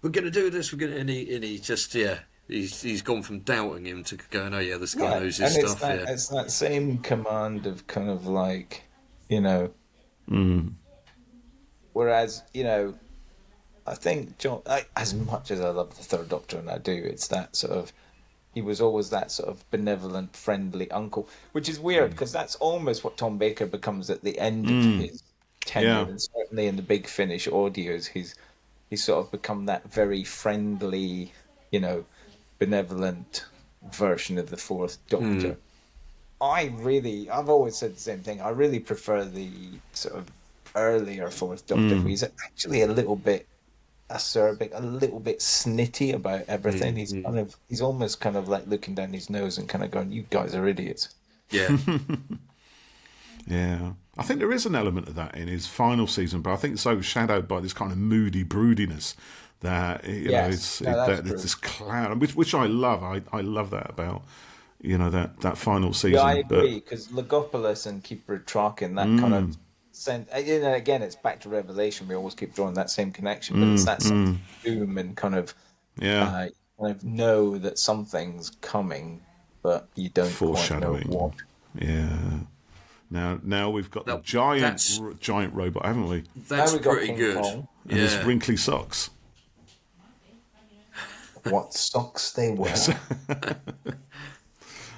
we're going to do this, and he just, he's gone from doubting him to going, oh, yeah, this guy knows his stuff. It's that same command of kind of like, Whereas, I think John, as much as I love the Third Doctor, and I do, it's that sort of, he was always that sort of benevolent, friendly uncle, which is weird because that's almost what Tom Baker becomes at the end of his tenure, and certainly in the Big Finish audios, he's sort of become that very friendly, benevolent version of the Fourth Doctor. I've always said the same thing. I really prefer the sort of earlier Fourth Doctor. He's actually a little bit acerbic, a little bit snitty about everything. He's almost kind of like looking down his nose and kind of going, "You guys are idiots." Yeah. Yeah. I think there is an element of that in his final season, but I think it's overshadowed by this kind of moody broodiness that it's this cloud, which I love. I love that about that final season. Yeah, I agree, because Logopoulos and Keeper Traken, that kind of sense. Again, it's back to Revelation. We always keep drawing that same connection, but it's that sense of doom and kind of know that something's coming, but you don't quite know what. Yeah. Now we've got the giant robot, haven't we? That's pretty good. And his wrinkly socks. What socks they wear.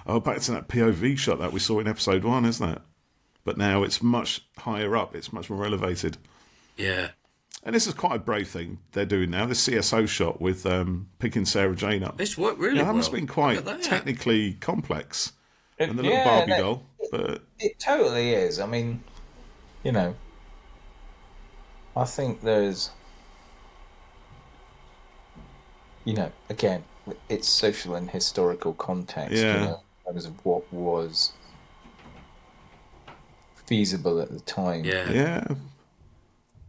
Oh, back to that POV shot that we saw in episode 1, isn't it? But now it's much higher up. It's much more elevated. Yeah. And this is quite a brave thing they're doing now. The CSO shot with picking Sarah Jane up. It's worked really well. That must have been quite technically complex. And the little Barbie doll. But it totally is. I mean, I think there's, again, it's social and historical context, in terms of what was feasible at the time. Yeah.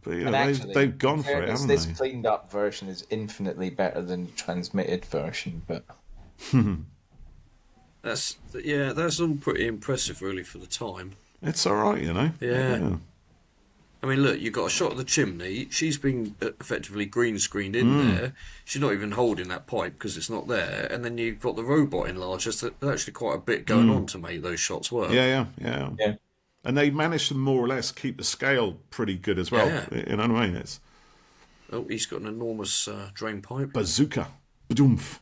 But they've gone for it, haven't this they? This cleaned up version is infinitely better than the transmitted version, but that's all pretty impressive, really, for the time. It's all right, Yeah. I mean, look, you've got a shot of the chimney. She's been effectively green screened in there. She's not even holding that pipe because it's not there. And then you've got the robot enlarged. There's actually quite a bit going on to make those shots work. Yeah. And they managed to more or less keep the scale pretty good as well. Yeah. You know what I mean? He's got an enormous drain pipe. Bazooka. Badoomf.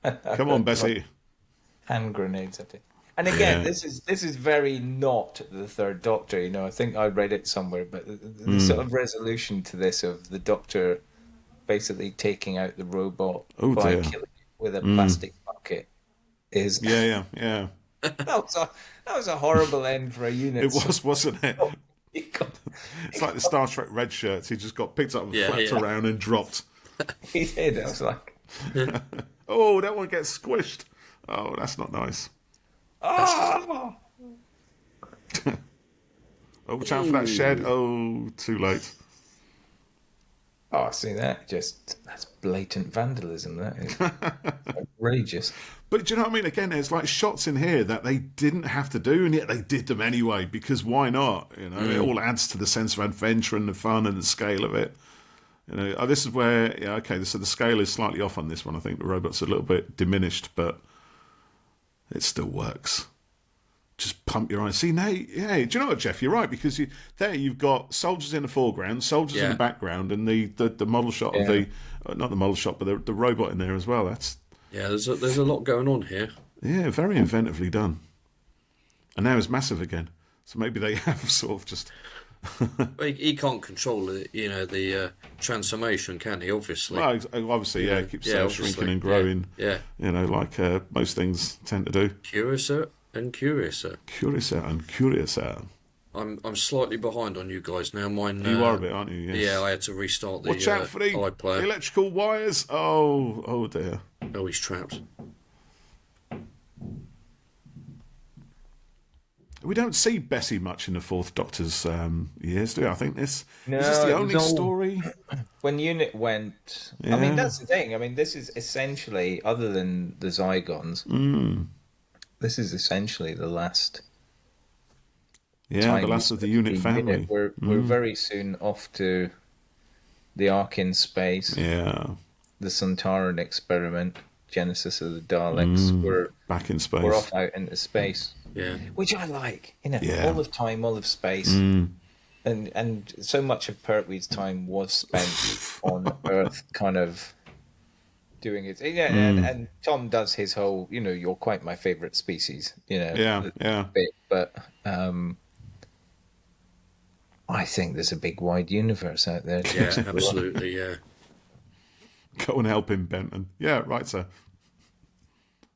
Come on, Bessie. Hand grenades at it. And again, this is very not the Third Doctor. I think I read it somewhere, but the sort of resolution to this of the Doctor basically taking out the robot by killing it with a plastic bucket is yeah. that was a horrible end for a unit. It was, wasn't it? It's like the Star Trek red shirts. He just got picked up and flapped around and dropped. He did. I was like, oh, that one gets squished. Oh, that's not nice. Oh! Oh, watch out for that shed. Oh, too late. Oh, see that? That's blatant vandalism. That is outrageous. But do you know what I mean? Again, there's like shots in here that they didn't have to do, and yet they did them anyway, because why not? You know, it all adds to the sense of adventure and the fun and the scale of it. You know, this is where, so the scale is slightly off on this one. I think the robot's a little bit diminished, but it still works. Just pump your eyes. See, now, do you know what, Geoff? You're right, because you've got soldiers in the foreground, soldiers in the background, and the model shot of not the model shot, but the robot in there as well. There's a lot going on here. Yeah, very inventively done. And now it's massive again. So maybe they have sort of just... he can't control the transformation, can he? Obviously. Well, obviously, it keeps shrinking and growing. Yeah. You know, like most things tend to do. Curiouser and curiouser. Curiouser and curiouser. I'm slightly behind on you guys now. Mine. You are a bit, aren't you? Yes. Yeah, I had to restart the Watch out for the iPlayer. electrical wires. Oh dear. Oh, he's trapped. We don't see Bessie much in the Fourth Doctor's years, do we? I think is this the only story? When Unit went... I mean, that's the thing. I mean, this is essentially, other than the Zygons, this is essentially the last... Yeah, the last of the Unit family. We're very soon off to the Ark in space. Yeah. The Santaran experiment, Genesis of the Daleks. We're back in space. We're off out into space. Yeah. Which I like. All of time, all of space. And so much of Pertwee's time was spent on Earth kind of doing it. Yeah, and Tom does his whole, you're quite my favourite species, bit, but I think there's a big wide universe out there. Yeah, absolutely, yeah. Go and help him, Benton. Yeah, right, sir.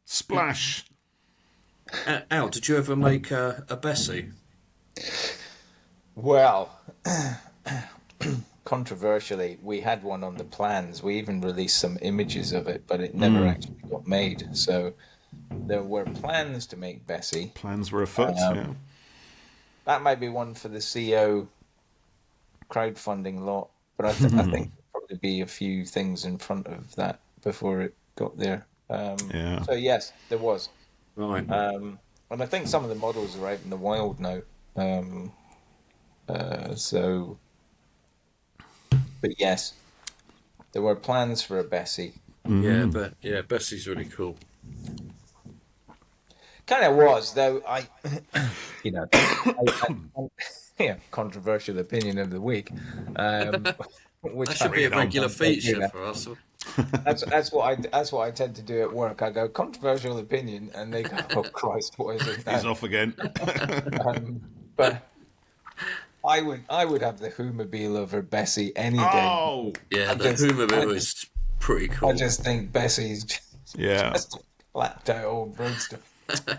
Splash. Al, did you ever make a Bessie? Well, controversially, we had one on the plans. We even released some images of it, but it never actually got made. So there were plans to make Bessie. Plans were afoot, yeah. That might be one for the CO crowdfunding lot, but I think there'd probably be a few things in front of that before it got there. So yes, there was. Right. And I think some of the models are out in the wild now. But yes, there were plans for a Bessie. Yeah, but Bessie's really cool. Kind of was, though. Controversial opinion of the week. Which that should be a regular feature for us. That's what I tend to do at work. I go controversial opinion, and they go, "Oh Christ, what is it?" He's off again. But I would have the Whomobile over Bessie any day. Oh, yeah, the Whomobile is pretty cool. I just think Bessie's just a flapped out old roadster.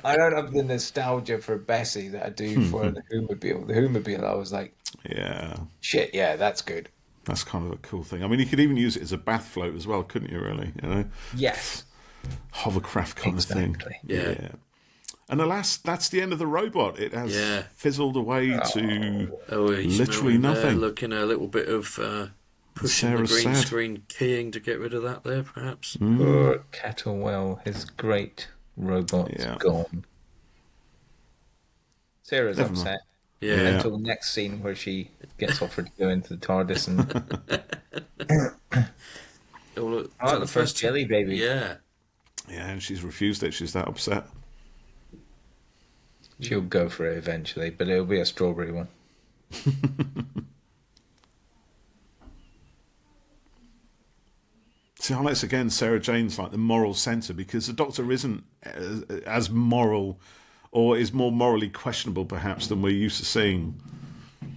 I don't have the nostalgia for Bessie that I do for the Whomobile. The Whomobile, I was like, shit, yeah, that's good. That's kind of a cool thing. I mean, you could even use it as a bath float as well, couldn't you, really? Yes. Hovercraft kind of thing. Yeah. And alas, that's the end of the robot. It has fizzled away to literally nothing. Looking a little bit of pushing the green screen keying to get rid of that there, perhaps. Poor Kettlewell, his great robot's gone. Sarah's upset. Yeah. Until the next scene where she gets offered to go into the TARDIS and the first jelly baby. Yeah. Yeah, and she's refused it. She's that upset. She'll go for it eventually, but it'll be a strawberry one. See, highlights again Sarah Jane's like the moral centre, because the Doctor isn't as moral, or is more morally questionable perhaps than we're used to seeing.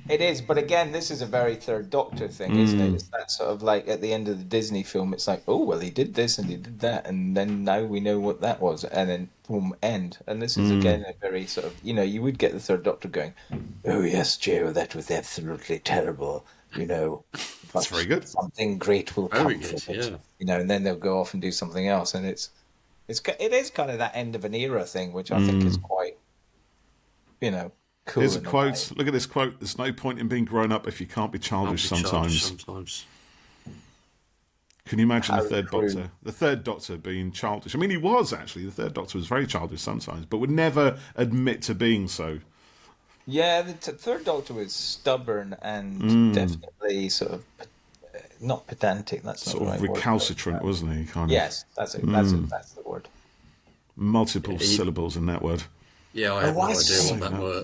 It is, but again, this is a very Third Doctor thing, isn't it? It's that sort of like at the end of the Disney film, it's like, oh, well, he did this and he did that, and then now we know what that was, and then boom, end. And this is again a very sort of, you would get the Third Doctor going, oh yes, Joe, that was absolutely terrible, That's very good. Something great will come from it, and then they'll go off and do something else, and it is kind of that end of an era thing, which I think is quite, cool. Here's a quote. Look at this quote. There's no point in being grown up if you can't be childish sometimes. Can you imagine the third Doctor? The third Doctor being childish. I mean, he was actually. The third Doctor was very childish sometimes, but would never admit to being so. Yeah, the third Doctor was stubborn and definitely sort of not pedantic. That's not sort the of right recalcitrant, word. wasn't he? Kind yes, that's it. That's the word. Multiple syllables in that word. Yeah, I have no idea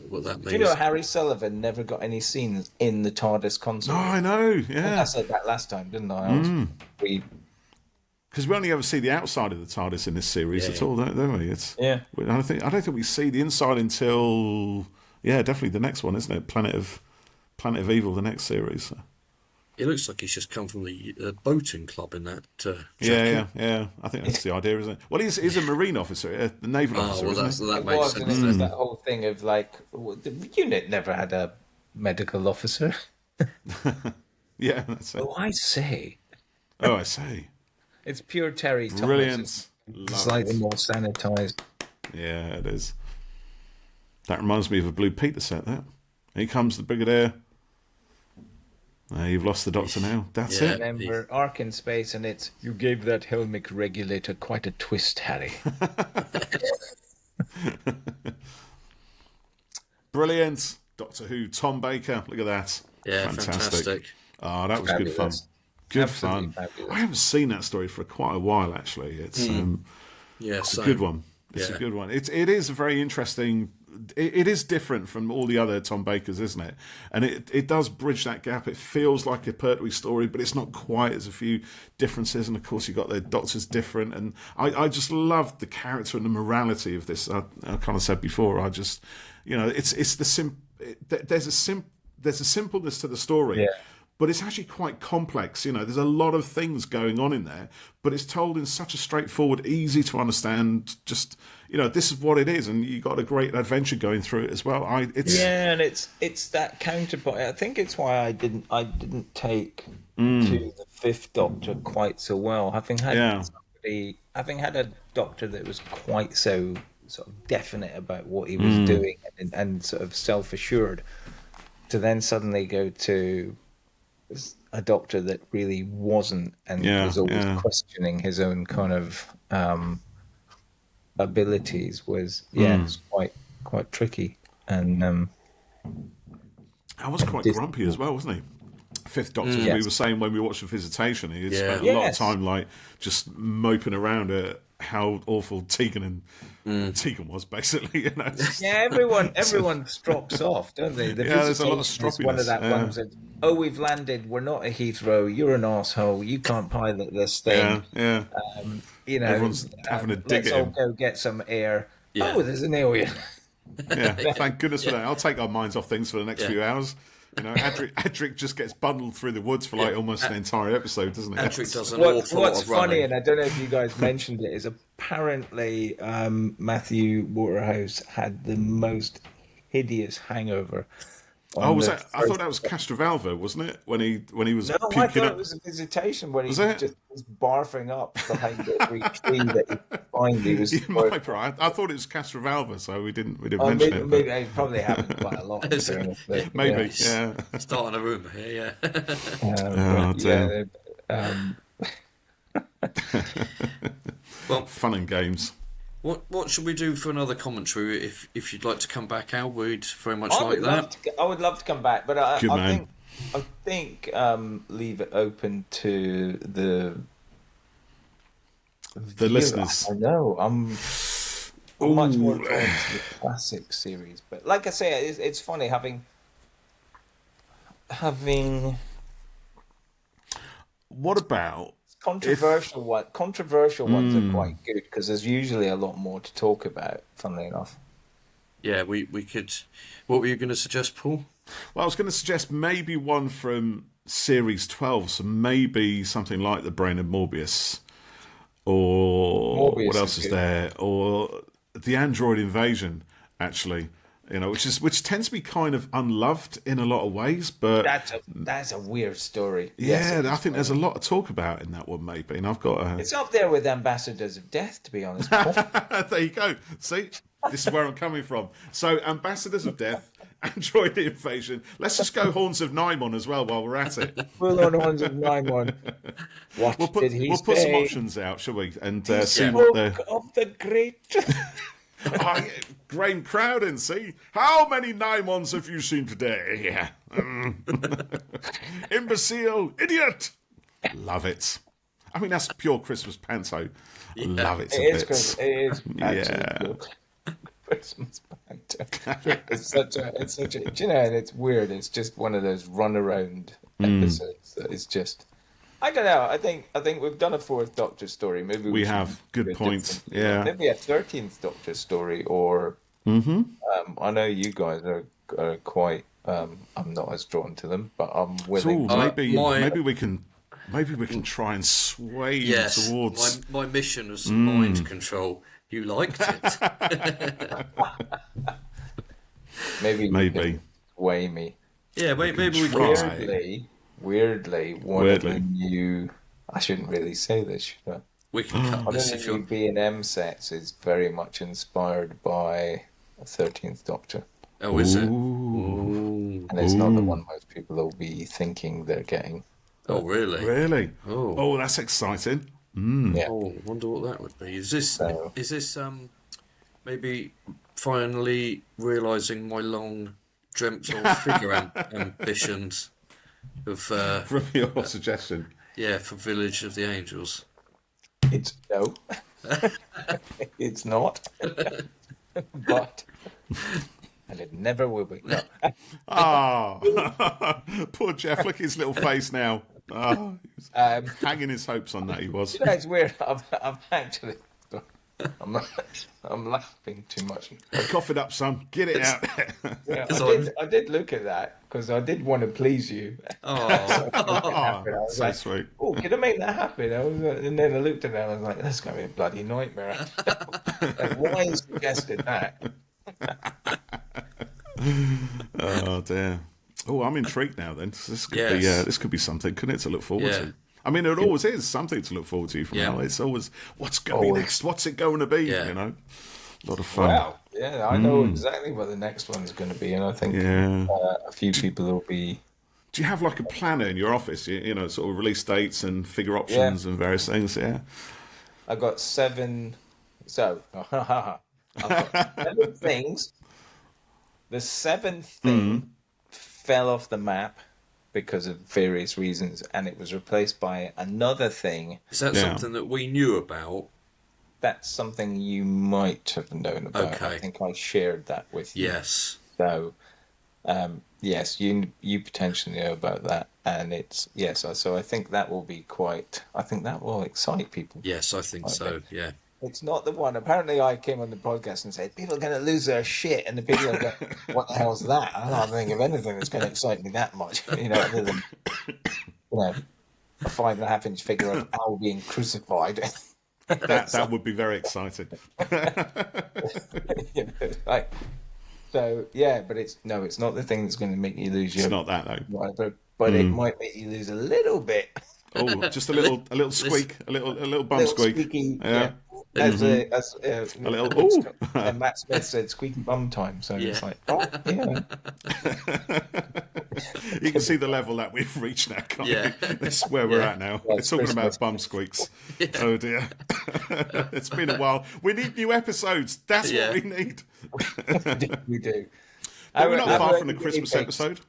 what that means. Do you know Harry Sullivan never got any scenes in the TARDIS console? Oh, I know, yeah. I said that last time, didn't I? Because we only ever see the outside of the TARDIS in this series at all, don't we? Yeah. I don't think we see the inside until definitely the next one, isn't it? Planet of Evil, the next series. It looks like he's just come from the boating club in that. Yeah. I think that's the idea, isn't it? Well, he's a marine officer, a naval officer. That makes sense. It was that whole thing of like the unit never had a medical officer. Yeah, that's it. Oh, I say. It's pure Terry Thomas. Brilliant. Slightly more sanitized. Yeah, it is. That reminds me of a Blue Peter set. That here comes the Brigadier. You've lost the Doctor now. That's it. Remember, Ark in space, and it's you gave that helmic regulator quite a twist, Harry. Brilliant. Doctor Who, Tom Baker. Look at that. Yeah, fantastic. Oh, that was good fun. Good fun. Fabulous. I haven't seen that story for quite a while, actually. It's it's a good one. It's a good one. It is a very interesting. It is different from all the other Tom Bakers, isn't it? And it does bridge that gap. It feels like a Pertwee story, but it's not quite. There's a few differences, and of course you've got the Doctor's different. And I just loved the character and the morality of this. I kind of said before. I just, it's there's a simpleness to the story. Yeah. But it's actually quite complex. There's a lot of things going on in there, but it's told in such a straightforward, easy to understand. Just this is what it is, and you got a great adventure going through it as well. And it's that counterpoint. I think it's why I didn't take to the Fifth Doctor quite so well, having had a Doctor that was quite so sort of definite about what he was doing and sort of self-assured, to then suddenly go to a Doctor that really wasn't, and was always questioning his own kind of abilities was it's quite tricky. And I was quite grumpy as well, wasn't he? Fifth Doctor, we were saying when we watched the Visitation, he spent a lot of time like just moping around at how awful Tegan was, basically. Everyone strops off, don't they? There's a lot of stroppiness. One of that one said, "Oh, we've landed. We're not at Heathrow. You're an arsehole. You can't pilot this thing." Everyone's having a dig at him. Let's all go get some air. Yeah. Oh, there's an alien. Thank goodness for that. I'll take our minds off things for the next few hours. Adric just gets bundled through the woods for like almost an entire episode, doesn't it? Adric does an awful lot of funny, running. and I don't know if you guys mentioned it, is apparently Matthew Waterhouse had the most hideous hangover. Was that? I thought that was Castrovalva, wasn't it? When he was No, puking I thought up. it was a Visitation when he just was barfing up behind every tree that he finally was. I thought it was Castrovalva, so we didn't mention it. Maybe it probably happened quite a lot. Maybe, Starting a rumour here, Well, fun and games. What should we do for another commentary? If you'd like to come back, Al, we'd very much like that. I would love to come back, but I think leave it open to the listeners. I know I'm much more drawn to the classic series, but like I say, it's funny having. What about? Controversial ones are quite good because there's usually a lot more to talk about, funnily enough. Yeah, we could. What were you going to suggest, Paul? Well, I was going to suggest maybe one from Series 12, so maybe something like The Brain of Morbius, or what else is there? Or The Android Invasion, actually. Which tends to be kind of unloved in a lot of ways, but that's a weird story. Yeah, I think there's a lot to talk about in that one, maybe. And I've got it's up there with Ambassadors of Death, to be honest. There you go. See, this is where I'm coming from. So, Ambassadors of Death, Android invasion. Let's just go Horns of Nimon as well while we're at it. Full on Horns of Nimon. What did he say? We'll put some options out, shall we? And see what of the great. Graham Crowden, see? How many Nimons have you seen today? Imbecile, idiot. Love it. I mean, that's pure Christmas panto. Love it. It is Christmas panto. It's such a, you know, and it's weird. It's just one of those run-around episodes that is just, I don't know. I think we've done a 4th Doctor story. Maybe we have. Good point. Yeah. Maybe a 13th Doctor story, or I know you guys are quite. I'm not as drawn to them, but I'm willing. So maybe we can try and sway you towards. My mission was mind control. You liked it. maybe sway me. Yeah, maybe we can. Weirdly, one of the new. I shouldn't really say this, should I? We can cut this if you're. B&M sets is very much inspired by a 13th Doctor. Oh, is it? And it's not the one most people will be thinking they're getting. Oh, really? Really? Oh, that's exciting. Yeah. Oh, I wonder what that would be. Is this maybe finally realising my long dreamt of figure ambitions of from your suggestion? Yeah, for Village of the Angels. It's no. It's not. But and it never will be. No. Poor Geoff, look at his little face now. Oh, hanging his hopes on that he was. You know, it's weird. I'm actually, I'm laughing too much. Cough it up, son. Get it out. Yeah, I did look at that because I did want to please you. So sweet. Oh, can I make that happen? And then I looked at it and I was like, that's going to be a bloody nightmare. Like, why suggested that? Oh dear. Oh, I'm intrigued now. Then this could be something, couldn't it, to look forward to? I mean, it always is something to look forward to from now. It's always what's going next. What's it going to be? You know, a lot of fun. Wow. Yeah, I know exactly what the next one's going to be, and I think a few people will be. Do you have like a planner in your office? You know, sort of release dates and figure options and various things. Yeah. I've got 7. So I've got 7 things. The 7th thing fell off the map because of various reasons, and it was replaced by another thing. Is that something that we knew about? That's something you might have known about. Okay. I think I shared that with you. Yes. So, yes, you potentially know about that, and it's So I think that will be quite. I think that will excite people. Yes, I think so. Yeah. It's not the one. Apparently, I came on the podcast and said people are going to lose their shit, and the people are going, "What the hell's that?" I can't think of anything that's going to excite me that much. You know, other than a 5.5-inch figure of Al being crucified. That would be very exciting. But it's not the thing that's going to make you lose your. It's not that though. But it might make you lose a little bit. Oh, just a little squeak, a little bum squeak. Squeaky, yeah. A little. Ooh. And Matt Smith said squeaky bum time, so it's like, You can see the level that we've reached now, can't you? This is where we're at now. We're talking about bum squeaks. Yeah. Oh dear. It's been a while. We need new episodes. That's what we need. We do. But we're not far from the Christmas episode.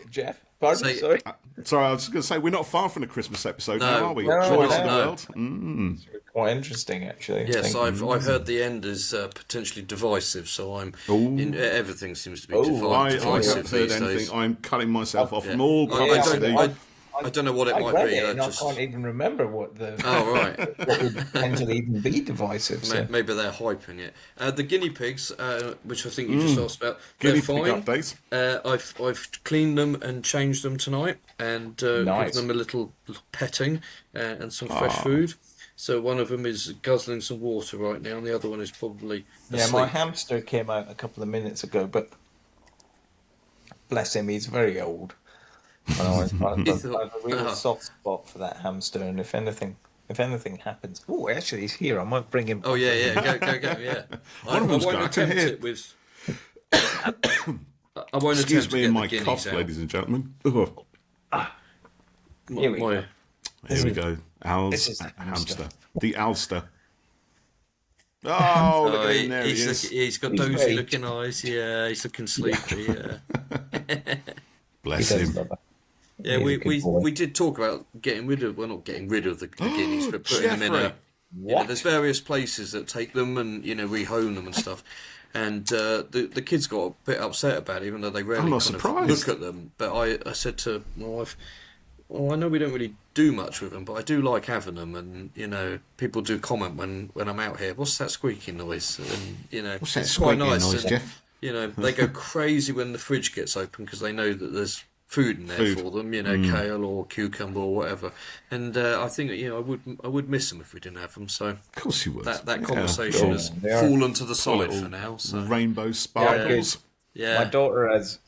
Geoff? Pardon? Sorry? Sorry, I was just going to say, we're not far from the Christmas episode now, are we? No, Joys of the world. It's quite interesting, actually. Yes, I've heard the end is potentially divisive, so everything seems to be divisive. I haven't heard anything. I'm cutting myself off from all publicity. I don't know what it might be. I can't even remember what the. Oh, right. What would potentially even be divisive. So. Maybe they're hyping it. The guinea pigs, which I think you just asked about, guinea they're pig fine. Update. I've cleaned them and changed them tonight, and given them a little petting and some fresh food. So one of them is guzzling some water right now, and the other one is probably asleep. My hamster came out a couple of minutes ago, but bless him, he's very old. I have a real soft spot for that hamster, and if anything happens, actually he's here. I might bring him. Oh yeah, go, yeah. One of them's got. I can hear. I won't Excuse attempt me to and get my the cough, guineas out. ladies and gentlemen. Oh, Here we go. here we go. This is the Hamster. The Alster. Oh, look at him there. He's got He's dozy very- looking eyes. Yeah, he's looking sleepy. Yeah, Bless He does him. love her. yeah. He's a good boy. We did talk about getting rid of. Well, not getting rid of the guineas, but putting them in a. Jeffrey. There's various places that take them and rehome them and stuff. And the kids got a bit upset about it, even though they rarely not kind of surprised. look at them. But I said to my wife, "Well, I know we don't really do much with them, but I do like having them." And people do comment when I'm out here, "What's that squeaking noise?" And What's that it's quite squeaking nice. noise, And, Geoff? they go crazy when the fridge gets open because they know that there's food in there for them, kale or cucumber or whatever. And I think I would miss them if we didn't have them. So Of course you would. that conversation has They are fallen to the side little for now. So rainbow sparkles. yeah, My daughter has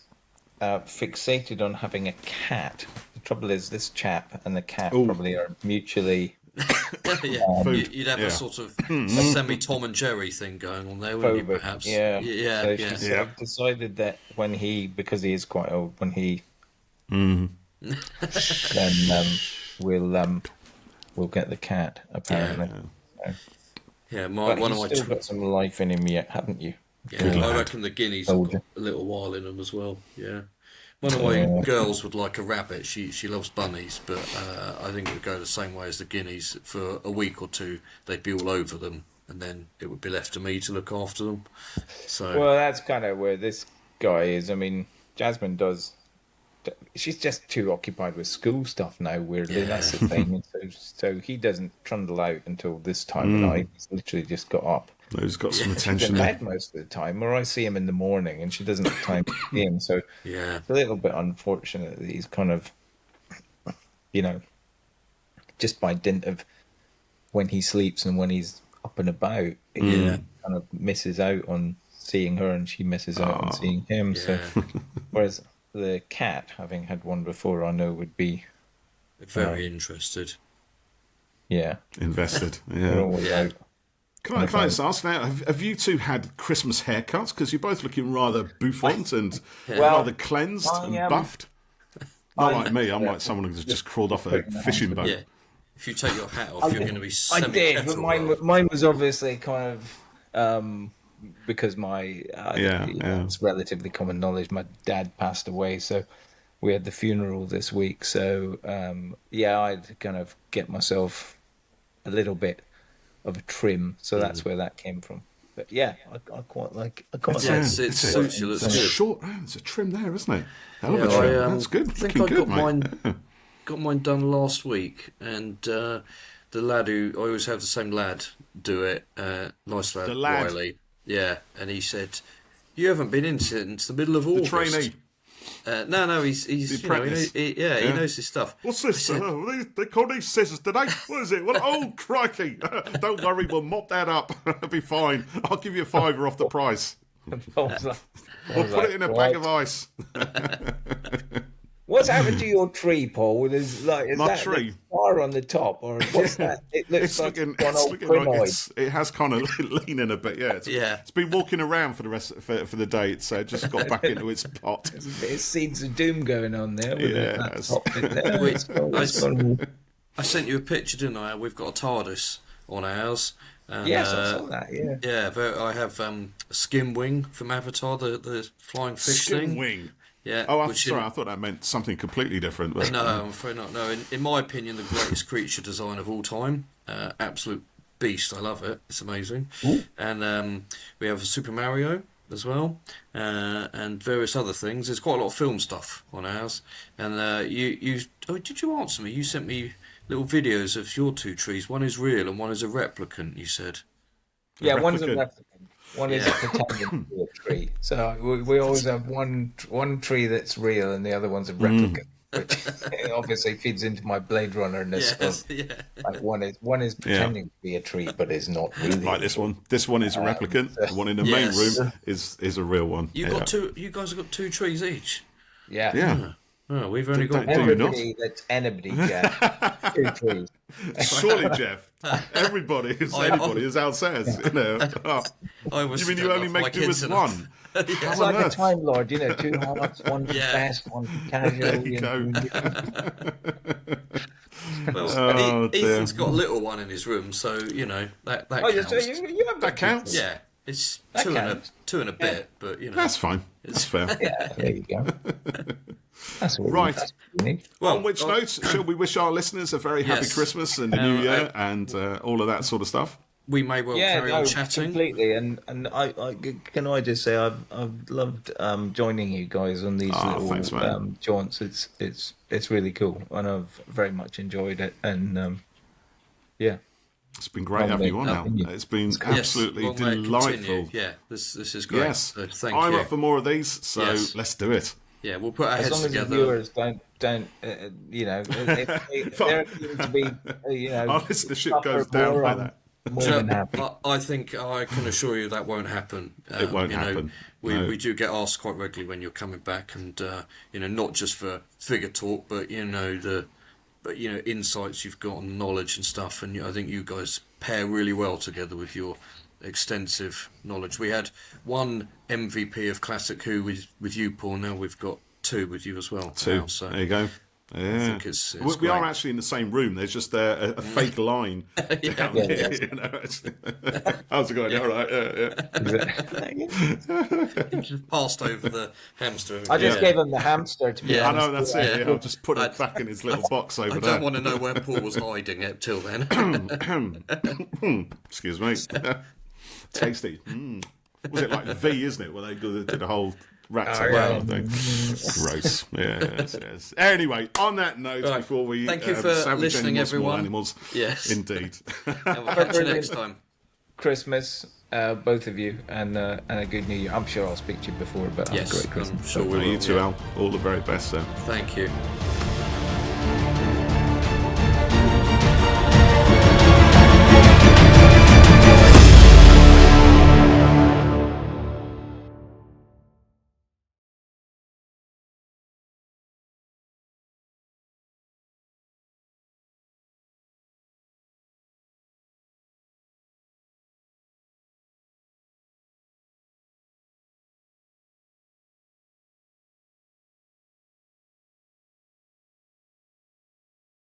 fixated on having a cat. The trouble is, this chap and the cat probably are mutually Food. You'd have Yeah. a sort of semi Tom and Jerry thing going on there, wouldn't you? phobic. Perhaps. Yeah. yeah, So yeah. she's decided that because he is quite old, when he then we'll get the cat apparently. Yeah, But one you've of my still got some life in him yet, haven't you? yeah, I reckon the guineas have got a little while in them as well. Yeah. One of my girls would like a rabbit. She loves bunnies, but I think it would go the same way as the guineas. For a week or two, they'd be all over them, and then it would be left to me to look after them. So Well, that's kind of where this guy is. I mean, Jasmine does. She's just too occupied with school stuff now. Weirdly, Yeah. that's the thing. So he doesn't trundle out until this time of night. He's literally just got up. He's got some She's attention in there. bed most of the time, or I see him in the morning, and she doesn't have time to see him. So yeah, it's a little bit unfortunate that he's kind of, just by dint of when he sleeps and when he's up and about, he kind of misses out on seeing her, and she misses out on seeing him. So, whereas the cat, having had one before, I know would be very interested. Invested. they're Yeah. always Yeah. out. Can I just ask now, have you two had Christmas haircuts? Because you're both looking rather bouffant and rather cleansed and buffed. Not like me, I'm like someone who's just crawled off a fishing boat. Yeah, if you take your hat off, you're going to be I did, but semi-Kettlewell. mine was obviously kind of because it's relatively common knowledge. My dad passed away, so we had the funeral this week. So I'd kind of get myself a little bit of a trim, so that's where that came from. But yeah, I quite like. I quite Yeah, like it suits you. Looks It's good. short. It's a trim there, isn't it? Hell of Yeah, a trim. I, That's good. I think Looking I good, got mate. mine. Got mine done last week, and the lad who I always have the same lad do it. Nice lad, The lad. Wiley. Yeah, and he said, "You haven't been in since the middle of August." Trainee. No, he's The apprentice. he knows his stuff. What's this? They call these scissors today? What is it? Oh, crikey. Don't worry, we'll mop that up. It'll be fine. I'll give you $5 off the price. We'll put it in a bag of ice. What's happened to your tree, Paul? Is My that tree? the star on the top, or what's that? It looks It's like looking, one it's old looking like quinoid. it has kind of leaning a bit. Yeah, it's been walking around for the rest for the day. So it just got back into its pot. There's a bit of seeds of doom going on there. With Yeah, that top bit there. Wait, It's gone- I sent you a picture, didn't I? We've got a TARDIS on ours. And, Yes, I saw that. Yeah. Yeah, I have a skim wing from Avatar, the flying fish Skin thing. wing. Yeah. Oh, I'm which sorry. I thought that meant something completely different. But, No, I'm afraid not. No, in my opinion, the greatest creature design of all time. Absolute beast. I love it. It's amazing. Ooh. And we have a Super Mario as well, and various other things. There's quite a lot of film stuff on ours. And did you answer me? You sent me little videos of your two trees. One is real and one is a replicant. You said. Yeah, one's a replicant. replicant. One is pretending to be a tree. So we always have one tree that's real and the other one's a replicant, which obviously feeds into my Blade Runner-ness. Yes, Like one is pretending to be a tree, but is not really. like this one. This one is a replicant. The one in the main Yes. room is a real one. You got two. You guys have got two trees each. Yeah. Yeah. Oh, we've only got everybody that's anybody, Geoff. 2 trees. Surely, Geoff, everybody is anybody, as Al says. You know. You mean you only make do with one? It's like a Time Lord, 2 hearts, one fast, one casual. There you go. Well, Ethan's got a little one in his room, so that counts. So you have that counts. Yeah, it's two and a bit, but that's fine. It's fair. Yeah, there you go. That's right. That's unique. Well, on which note, shall we wish our listeners a very happy Christmas and a New Year and all of that sort of stuff? We may well carry on chatting completely, and I can I just say I've loved joining you guys on these little jaunts. It's really cool, and I've very much enjoyed it. And it's been great having you on now. It's been absolutely delightful. Yeah, this is great. Yes, so thank I'm you. up for more of these, so let's do it. Yeah, we'll put our heads together. As long as the viewers don't if they're going to be, our listenership goes down by that. More than happy. I think I can assure you that won't happen. It won't happen. We do get asked quite regularly when you're coming back, and not just for figure talk, but insights you've got on knowledge and stuff. And I think you guys pair really well together with your extensive knowledge. We had one MVP of Classic Who with you, Paul. Now we've got 2 with you as well. 2. Now, so there you go. Yeah. I think it's we are actually in the same room. There's just a fake line down here. How's it going? All right. You just passed over the hamster. I just gave him the hamster to be honest. I know, that's it. Yeah, I'll just put it back in his little box over there. I don't want to know where Paul was hiding it till then. Excuse me. Tasty. Was it like V, isn't it? Where they did a whole rat around thing. Gross. Yes. Anyway, on that note, before we thank you for listening, everyone. Animals, yes, indeed. And we'll catch you next time. Christmas, both of you, and a good New Year. I'm sure I'll speak to you before, but have a great Christmas. I'm sure we will. You too, Al. All the very best, sir. Thank you.